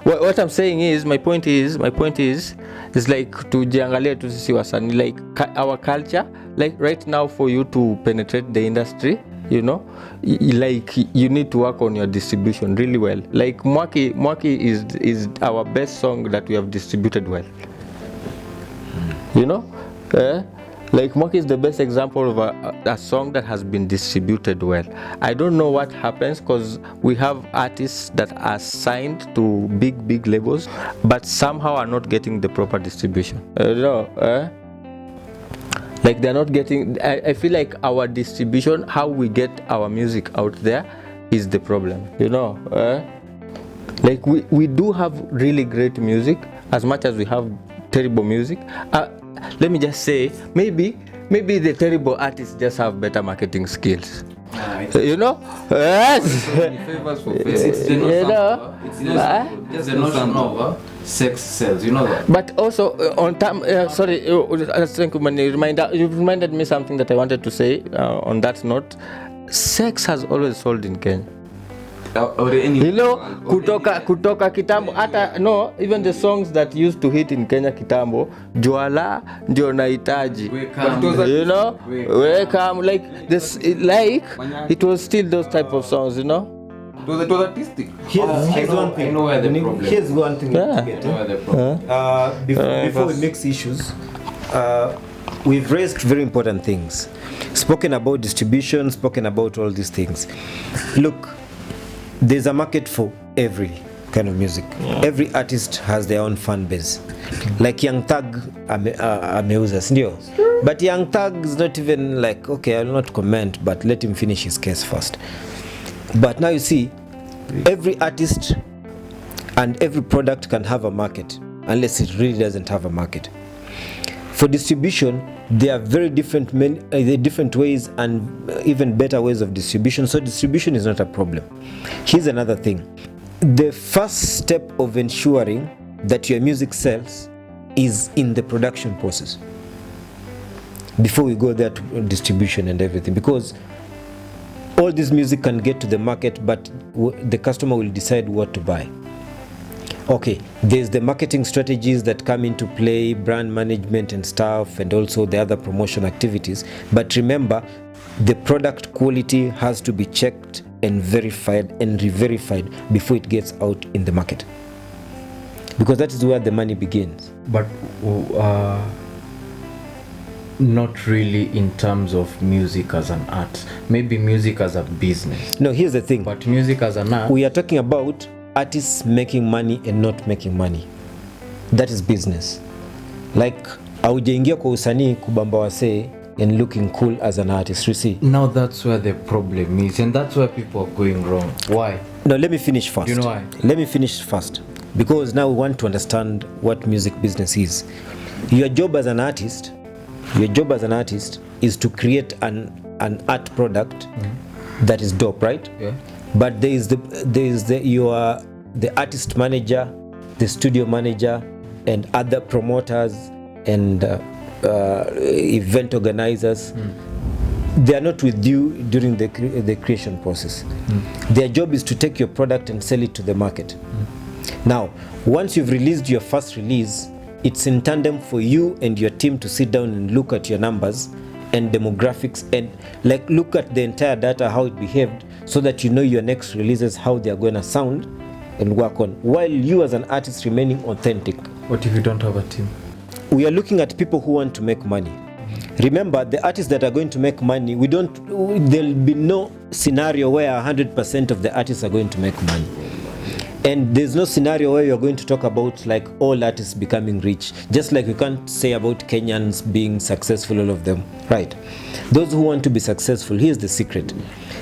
[SPEAKER 7] What I'm saying is, my point is like tujiangalie tu sisi wasanii, like our culture, like right now for you to penetrate the industry, you know, like you need to work on your distribution really well. Like Mwaki is our best song that we have distributed well. You know, like Mwaki is the best example of a song that has been distributed well. I don't know what happens because we have artists that are signed to big labels, but somehow are not getting the proper distribution. You know, like they're not getting. I feel like our distribution, how we get our music out there, is the problem. You know, like we do have really great music as much as we have terrible music. Let me just say, maybe the terrible artists just have better marketing skills. You know, yes.
[SPEAKER 5] It's the notion of sex sells. You know that.
[SPEAKER 7] But also on time. Sorry, you reminded me something that I wanted to say. On that note, sex has always sold in Kenya. You know, kutoka kitambo, hata no, even the songs that used to hit in Kenya kitambo, Juala ndio nahitaji, you know, welcome, like this, like it was still those type of songs, you know.
[SPEAKER 6] It was artistic.
[SPEAKER 1] Here's one thing.
[SPEAKER 5] I know where the problem.
[SPEAKER 1] Here's one thing.
[SPEAKER 7] Yeah.
[SPEAKER 1] To get,
[SPEAKER 5] I know where the problem.
[SPEAKER 1] before we mix issues, we've raised very important things, spoken about distribution, spoken about all these things. Look, there's a market for every kind of music. Every artist has their own fan base. Like Young Thug ameuza, sindio? But Young Thug is not even like, okay, I'll not comment, but let him finish his case first. But now you see, every artist and every product can have a market, unless it really doesn't have a market. For distribution, there are very different ways and even better ways of distribution. So distribution is not a problem. Here's another thing. The first step of ensuring that your music sells is in the production process, before we go there to distribution and everything, because all this music can get to the market, but the customer will decide what to buy. Okay, there's the marketing strategies that come into play, brand management and stuff, and also the other promotion activities. But remember, the product quality has to be checked and verified and re-verified before it gets out in the market, because that is where the money begins.
[SPEAKER 5] But not really in terms of music as an art. Maybe music as a business.
[SPEAKER 1] No, here's the thing.
[SPEAKER 5] But music as an art.
[SPEAKER 1] We are talking about artists making money and not making money. That is business. Like aujaingia kwa usanii kubamba wasee and looking cool as an artist, you see.
[SPEAKER 5] Now that's where the problem is, and that's where people are going wrong. Why?
[SPEAKER 1] No, let me finish first.
[SPEAKER 5] You know why?
[SPEAKER 1] Let me finish first, because now we want to understand what music business is. Your job as an artist is to create an art product that is dope, right?
[SPEAKER 5] Yeah.
[SPEAKER 1] But you are the artist manager, the studio manager, and other promoters and event organizers. They are not with you during the creation process. Their job is to take your product and sell it to the market. Now, once you've released your first release, it's in tandem for you and your team to sit down and look at your numbers and demographics and like look at the entire data, how it behaved, so that you know your next releases, how they are going to sound and work on, while you as an artist remaining authentic.
[SPEAKER 5] What if you don't have a team?
[SPEAKER 1] We are looking at people who want to make money. Remember, the artists that are going to make money, there'll be no scenario where 100% of the artists are going to make money. And there's no scenario where you're going to talk about like all artists becoming rich. Just like we can't say about Kenyans being successful, all of them, right? Those who want to be successful, here's the secret.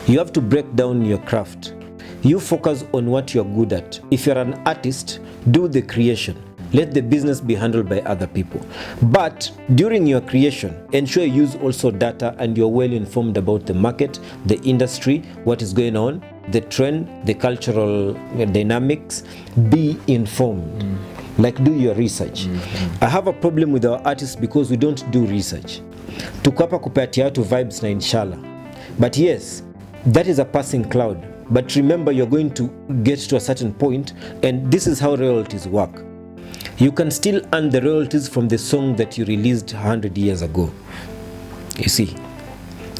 [SPEAKER 1] You have to break down your craft. You focus on what you're good at. If you're an artist, do the creation. Let the business be handled by other people. But during your creation, ensure you use also data and you're well informed about the market, the industry, what is going on, the trend, the cultural dynamics. Be informed. Like do your research. I have a problem with our artists because we don't do research. Tuko hapa kupatia watu vibes na inshallah. But yes, that is a passing cloud. but remember you're going to get to a certain point, and this is how royalties work. You can still earn the royalties from the song that you released 100 years ago, you see.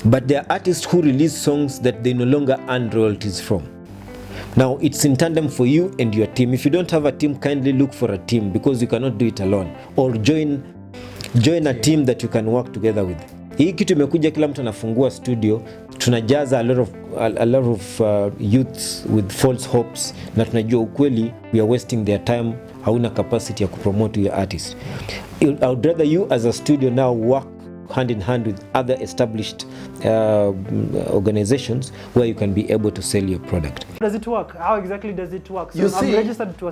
[SPEAKER 1] But there are artists who release songs that they no longer earn royalties from. Now it's in tandem for you and your team. If you don't have a team, kindly look for a team, because you cannot do it alone, or join a team that you can work together with. Hii kitu imekuja kila mtu anafungua studio, tunajaza a lot of youths with false hopes, na tunajua ukweli we are wasting their time, hauna capacity ya kupromote your artist. I would rather you as a studio now work hand in hand with other established organizations where you can be able to sell your product.
[SPEAKER 8] Does it work? How exactly does it work? So I'm registered to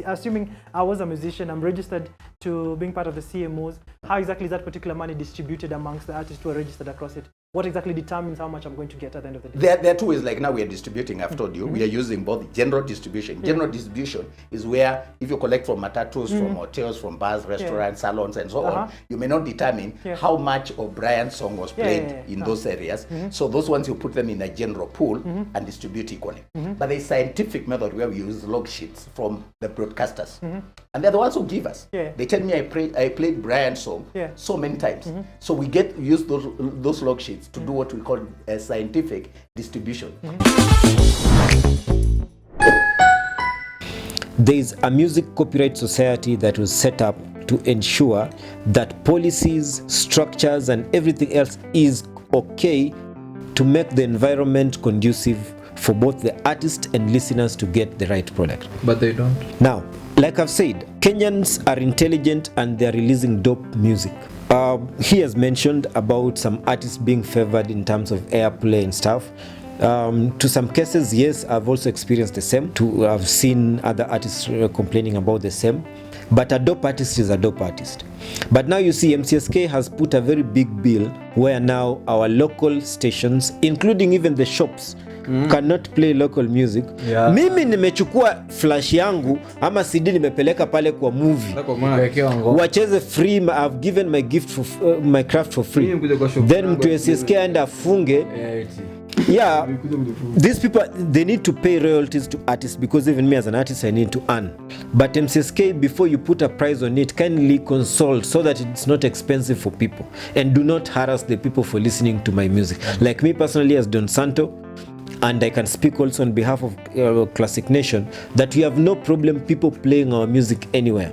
[SPEAKER 8] assuming I was a musician, I'm registered to being part of the CMOs. How exactly is that particular money distributed amongst the artists who are registered across it? What exactly determines how much I'm going to get at the end of the day?
[SPEAKER 2] There are two ways. Like now we are distributing, I've told you, we are using both general distribution. General distribution is where if you collect from matatus, from hotels, from bars, restaurants, salons, and so on, you may not determine how much of Brian's song was played in those areas. So those ones you put them in a general pool and distribute equally. But there's scientific method where we use log sheets from the broadcasters. And they're the ones who give us. They tell me I played Brian's song so many times. So we use those log sheets to do what we call a scientific distribution.
[SPEAKER 1] There is a music copyright society that was set up to ensure that policies, structures, and everything else is okay to make the environment conducive for both the artist and listeners to get the right product.
[SPEAKER 5] But they don't.
[SPEAKER 1] Now, like I've said, Kenyans are intelligent and they're releasing dope music. He has mentioned about some artists being favored in terms of airplay and stuff. To some cases, yes, I've also experienced the same. I've seen other artists complaining about the same. But a dope artist is a dope artist. But now you see MCSK has put a very big bill where now our local stations, including even the shops, cannot play local music. Mimi nimechukua flash yangu ama CD nimepeleka pale kwa movie. Wacheze free, I've given my gift for my craft for free. Then mtu MCSK aenda afunge. Yeah, these people, they need to pay royalties to artists, because even me as an artist, I need to earn. But MCSK, before you put a price on it, kindly consult so that it's not expensive for people, and do not harass the people for listening to my music. Like me personally as Don Santo, and I can speak also on behalf of Classic Nation, that we have no problem people playing our music anywhere.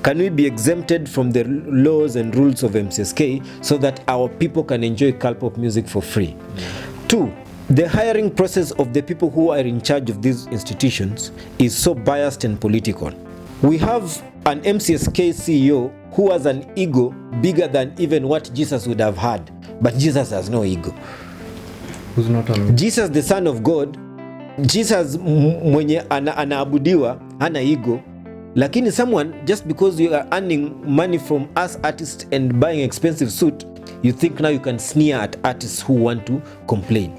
[SPEAKER 1] Can we be exempted from the laws and rules of MCSK so that our people can enjoy Calpop music for free? 2, the hiring process of the people who are in charge of these institutions is so biased and political. We have an MCSK CEO who has an ego bigger than even what Jesus would have had, but Jesus has no ego.
[SPEAKER 5] Who's not on?
[SPEAKER 1] Jesus, the Son of God, Jesus mwenye anaabudiwa hana ego, lakini someone, just because you are earning money from us artists and buying expensive suit, you think now you can sneer at artists who want to complain.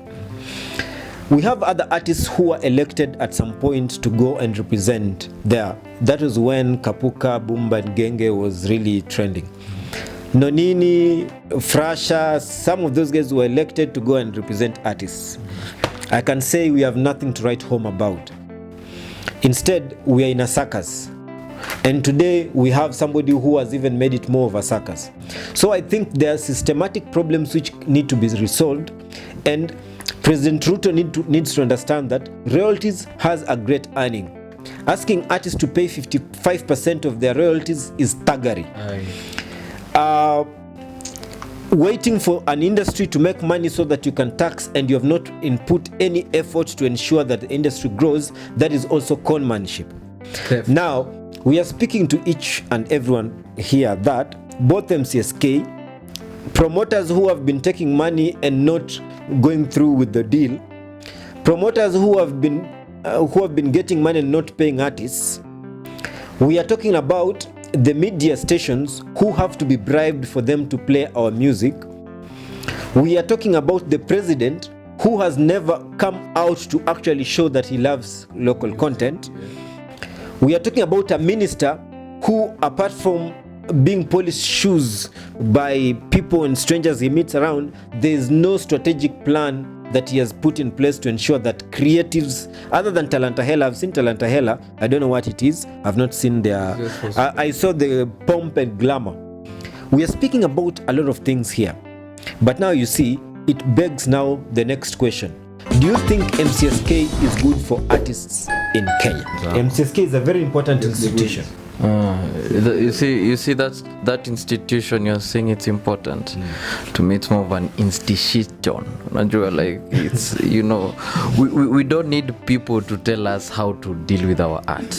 [SPEAKER 1] We have other artists who were elected at some point to go and represent there. That was when Kapuka, Bumba and Genge was really trending. Nonini, Frasha, some of those guys were elected to go and represent artists. I can say we have nothing to write home about. Instead, we are in a circus. And today we have somebody who has even made it more of a circus. So I think there are systematic problems which need to be resolved, and President Ruto needs to understand that royalties has a great earning. Asking artists to pay 55% of their royalties is staggering. Waiting for an industry to make money so that you can tax and you have not input any effort to ensure that the industry grows, that is also conmanship. Now, we are speaking to each and everyone here that both MCSK, promoters who have been taking money and not going through with the deal, promoters who have been getting money and not paying artists. We are talking about the media stations who have to be bribed for them to play our music. We are talking about the president who has never come out to actually show that he loves local content. We are talking about a minister who, apart from being polished shoes by people and strangers he meets around, there is no strategic plan that he has put in place to ensure that creatives, other than Talanta Hela, I've seen Talanta Hela, I don't know what it is, I've not seen their, I saw the pomp and glamour. We are speaking about a lot of things here, but now you see, it begs now the next question. Do you think MCSK is good for artists in Kenya? MCSK is a very important institution.
[SPEAKER 5] You see that institution you're saying it's important. To me it's more of an institution. Like it's we don't need people to tell us how to deal with our art.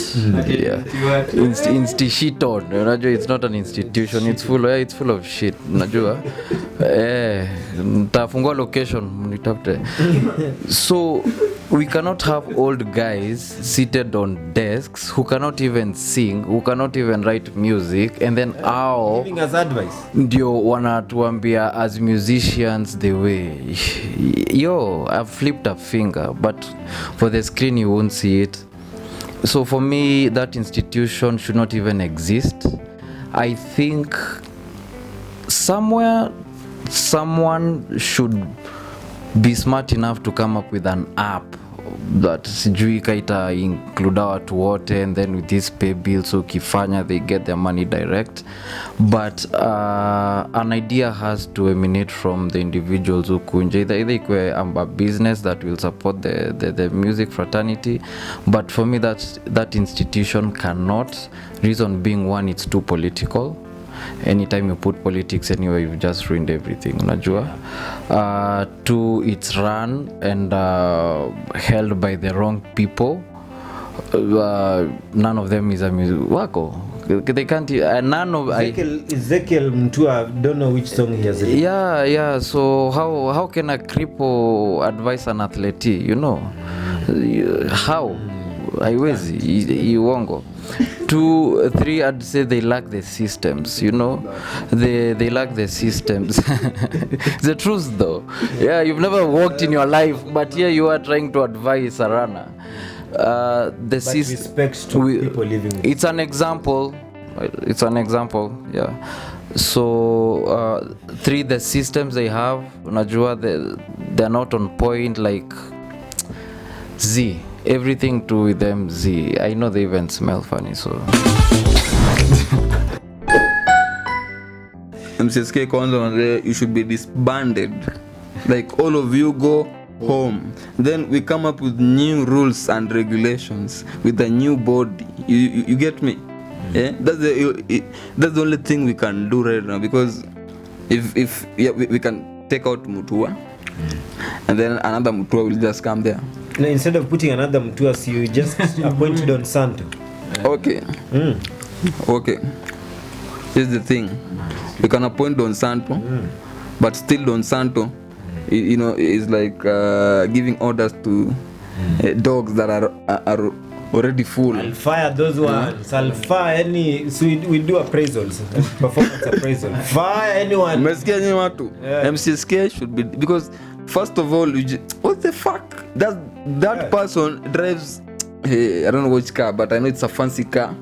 [SPEAKER 5] Institution. It's not an institution. It's full of shit. Tafungua location. So we cannot have old guys seated on desks who cannot even sing, who cannot even write music, and then
[SPEAKER 1] giving us advice.
[SPEAKER 5] Ndio wanatuambia as musicians the way. Yo, I've flipped a finger, but for the screen you won't see it. So for me, that institution should not even exist. I think somewhere someone should be smart enough to come up with an app that sijui kaita include watu wote, and then with this pay bill so ukifanya they get their money direct, but an idea has to emanate from the individuals who kunje either ikwe a business that will support the music fraternity, but for me that institution cannot. Reason being, one, it's too political. Anytime you put politics anywhere, you've just ruined everything, unajua. Two, it's run and held by the wrong people. None of them is a music wako. They can't. None of
[SPEAKER 1] Ezekiel Mtua, don't know which song he has.
[SPEAKER 5] Yeah. So how can a cripple advise an athlete? How? Haiwezi iwongo. 2, 3, I'd say they lack the systems, they lack the systems. It's the truth though. Yeah, you've never walked in your life, but here you are trying to advise a runner. The system,
[SPEAKER 1] respect to people living with.
[SPEAKER 5] It's an example, yeah. So 3, the systems they have, unajua, they're not on point, like Z. Everything to with them Z. I know they even smell funny, so
[SPEAKER 6] MCSK kwanza, you should be disbanded. Like all of you go home. Then we come up with new rules and regulations with a new body. You get me? Yeah, that's the only thing we can do right now, because if we can take out Mutua, and then another Mutua will just come there.
[SPEAKER 1] No, instead of putting another Mutua, you just appointed on SANTO.
[SPEAKER 6] Okay. Okay. Here's the thing. You can appoint Don Santo, but still Don Santo, is like giving orders to dogs that are already full.
[SPEAKER 1] I'll fire those ones. I'll fire any. So we do appraisals, performance appraisal. Fire anyone.
[SPEAKER 6] MCSK should be, because first of all, what the fuck? That person drives, I don't know which car, but I know it's a fancy car.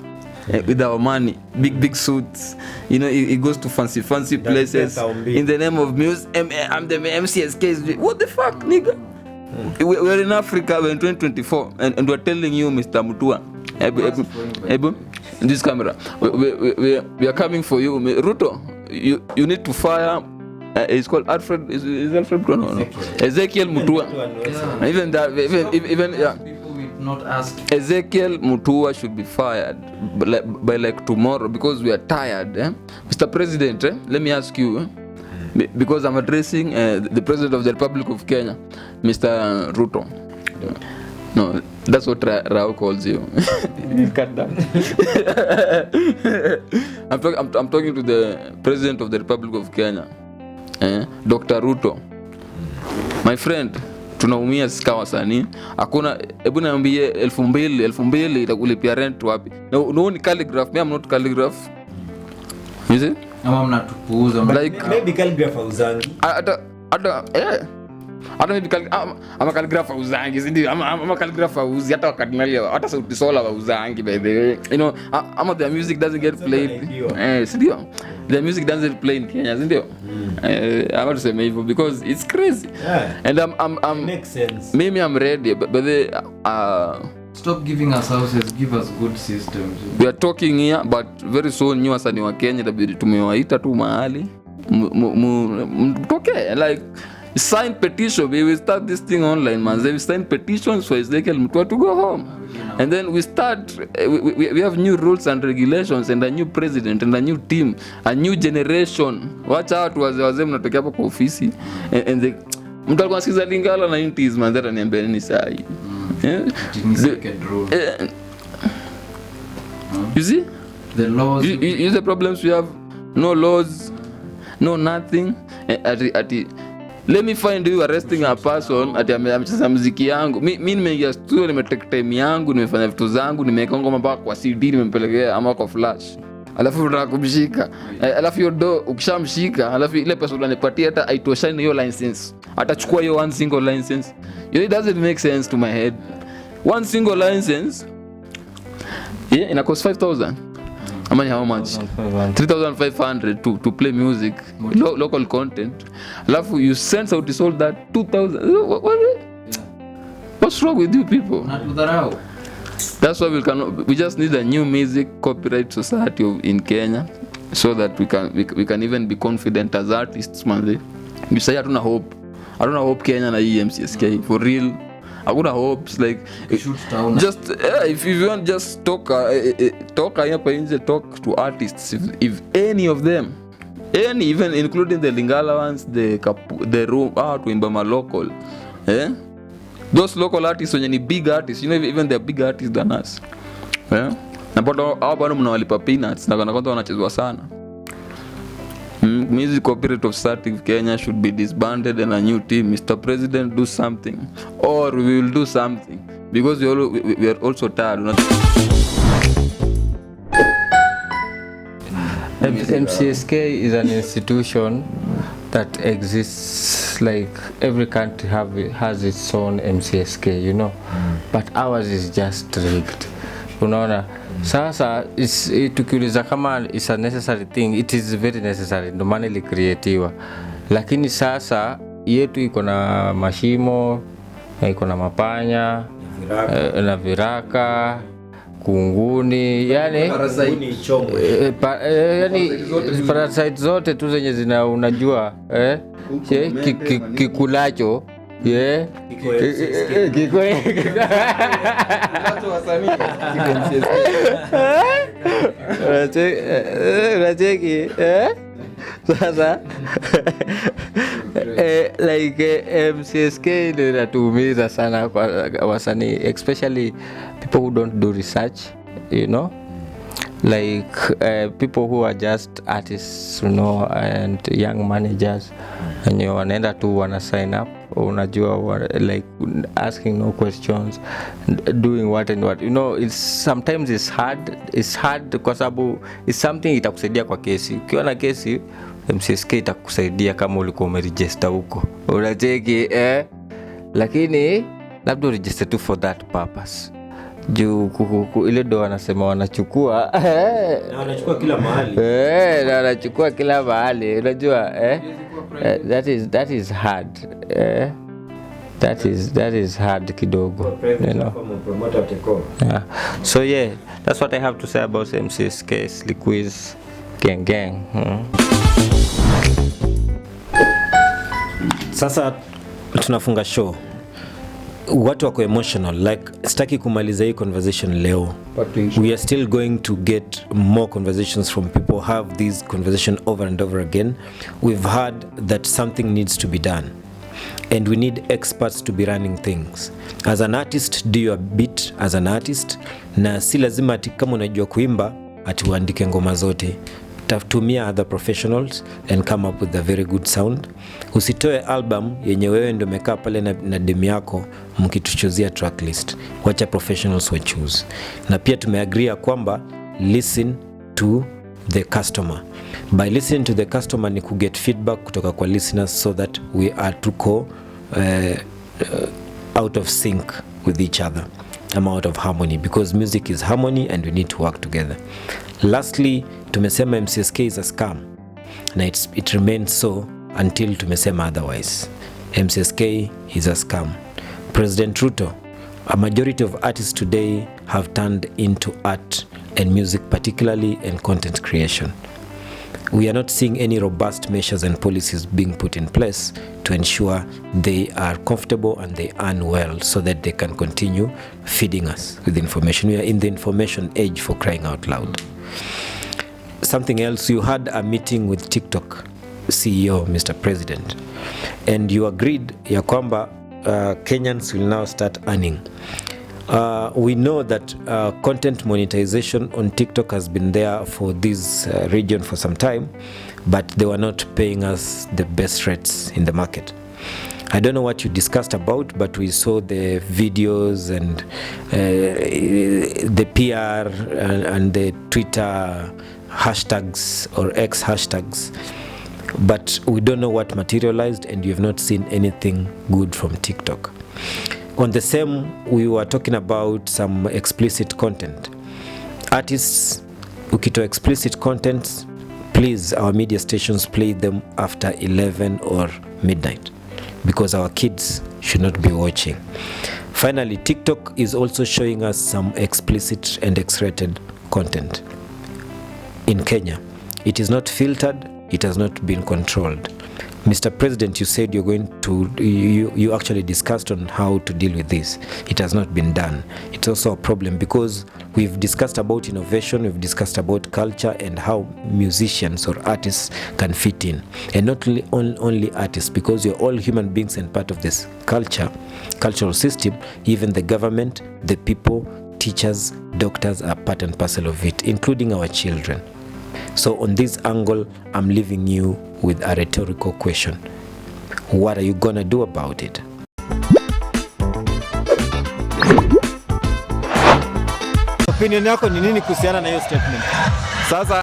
[SPEAKER 6] With our money, big suits, he goes to fancy places in the name of music. I'm the MCSK. What the fuck, nigga? We're in Africa, we're in 2024, and we're telling you, Mr. Mutua, Ebu, in this camera, we are coming for you, Ruto. You need to fire. It's called Alfred. Is Alfred Bruno? No. Ezekiel Mutua. Even that, even yeah.
[SPEAKER 5] Not ask.
[SPEAKER 6] Ezekiel Mutua should be fired by like tomorrow, because we are tired. Mr. President, let me ask you, because I'm addressing the President of the Republic of Kenya, Mr. Ruto. No, that's what Rao calls you. Cut that. I'm talking to the President of the Republic of Kenya, Dr. Ruto. My friend, tunaumia sika wasanii. Hakuna, hebu niambie 2000 itakulipia rent wapi? No ni calligraph. Me, I'm not calligraph. You see?
[SPEAKER 5] Ama mnatupuuza.
[SPEAKER 6] Like
[SPEAKER 1] maybe calligraph uzangi.
[SPEAKER 9] hata maybe ama calligrapher uzangi ndio ama calligrapher uzi hata wakadinali hata sauti sola wa uzangi by the way, you know, ama their music doesn't get played ndio their music doesn't play in Kenya ndio ama tuseme hivyo because it's crazy and I'm
[SPEAKER 1] makes sense.
[SPEAKER 9] Maybe I'm ready but the
[SPEAKER 5] Stop giving us houses, give us good systems.
[SPEAKER 9] We are talking here but very soon new wasanii wa Kenya itabidi tumewaita tu mahali okay, like sign petition, we will start this thing online man. We sign petitions for Ezekiel Mutua to go home and then we start we have new rules and regulations and a new president and a new team, a new generation. Wacha watu wazee mnatokea hapo kwa ofisi and the mtu alikuwa anasikiza Lingala 90s man, that aniambia nini saa hii you see
[SPEAKER 5] the laws,
[SPEAKER 9] you the problems we have, no laws, no nothing. Let me find you arresting a person ati amecheza muziki yangu. Mimi nimeingia studio, nimetake time yangu, nimefanya vitu zangu, nimeweka ngoma mpaka kwa CD nimempelekea ama kwa flash. Alafu unataka kumshika. Alafu hiyo do ukishamshika, alafu ile pesa unanipatia hata haitoshani hiyo license. Atachukua hiyo one single license. It doesn't make sense to my head. One single license ina cost 5,000. How much? 3,500 to play music, local content. Alafu you send out to sold that 2,000. What's wrong with you people? That's why we just need a new music copyright society in Kenya so that we can even be confident as artists man. We say I don't hope Kenya na MCSK for real. I would have hopes like just if you want just talk to artists if any of them, any even including the Lingala ones, the room to Imbama local, those local artists when you big artists, you know, even they're big artists than us, na bado hao bado mnawalipa peanuts na kwanza wanachezwa sana. Music Copyright of Society of Kenya should be disbanded and a new team. Mr. President, do something, or we will do something because we are also tired.
[SPEAKER 7] MCSK is an institution that exists, like every country has its own MCSK, you know, but ours is just rigged. Unaona, sasa tukiuliza kama is a necessary thing, it is very necessary, ndo maana ilikreatiwa, lakini sasa yetu iko na mashimo, iko na mapanya na viraka, kunguni, yani parasite zote tu zenye zina unajua kikulacho unacheki sasa like MCSK ndio inatuumiza sana kwa wasanii, especially people who don't do research, you know, like people who are just artists, you know, and young managers, and you wanaenda tu wana sign up, unajua, like asking no questions, doing what and what, you know. It's sometimes it's hard kwa sababu it's something itakusaidia kwa kesi. Ukiwa na kesi MCSK itakusaidia kama ulikuwa umeregister huko, unacheki lakini labda register tu for that purpose. Juu ile ndo wanasema wanachukua
[SPEAKER 1] na wanachukua kila mahali
[SPEAKER 7] na wanachukua kila mahali, unajua that is hard that is hard kidogo, you know. Yeah. So yeah, that's what I have to say about MCSK Whizz gang.
[SPEAKER 1] Sasa tunafunga show, watu wako emotional, like sitaki kumaliza hii conversation leo. We are still going to get more conversations from people, have this conversation over and over again. We've heard that something needs to be done and we need experts to be running things. As an artist, do your bit as an artist, na si lazima ati kama unajua kuimba ati uandike ngoma zote. Tumia other professionals and come up with a very good sound. Usitoe album yenye wewe ndio umekaa pale na demu yako mkituchuzia track list. Wacha professionals wa choose. Na pia tumeagria kwamba listen to the customer. By listening to the customer ni ku get feedback kutoka kwa listeners so that we are out of sync with each other. I'm out of harmony, because music is harmony and we need to work together. Lastly, tumesema MCSK is a scam, and it remains so until tumesema otherwise. MCSK is a scam. President Ruto, a majority of artists today have turned into art and music, particularly in content creation. We are not seeing any robust measures and policies being put in place to ensure they are comfortable and they earn well, so that they can continue feeding us with information. We are in the information age, for crying out loud. Something else, you had a meeting with TikTok CEO, Mr. President, and you agreed ya kwamba Kenyans will now start earning. We know that content monetization on TikTok has been there for this region for some time, but they were not paying us the best rates in the market. I don't know what you discussed about, but we saw the videos and the PR and the Twitter hashtags or X hashtags, but we don't know what materialized, and you have not seen anything good from TikTok. On the same, we were talking about some explicit content. Artists, ukitoa explicit contents, please, our media stations play them after 11 or midnight, because our kids should not be watching. Finally, TikTok is also showing us some explicit and X-rated content. In Kenya, it is not filtered, it has not been controlled. Mr. President, you said you're going to, you actually discussed on how to deal with this. It has not been done. It's also a problem, because we've discussed about innovation, we've discussed about culture and how musicians or artists can fit in. And not only artists, because you're all human beings and part of this cultural system. Even the government, the people, teachers, doctors are part and parcel of it, including our children. So on this angle, I'm leaving you with a rhetorical question. What are you gonna do about it?
[SPEAKER 10] Opinion yako ni nini kuhusiana na hiyo statement?
[SPEAKER 3] Sasa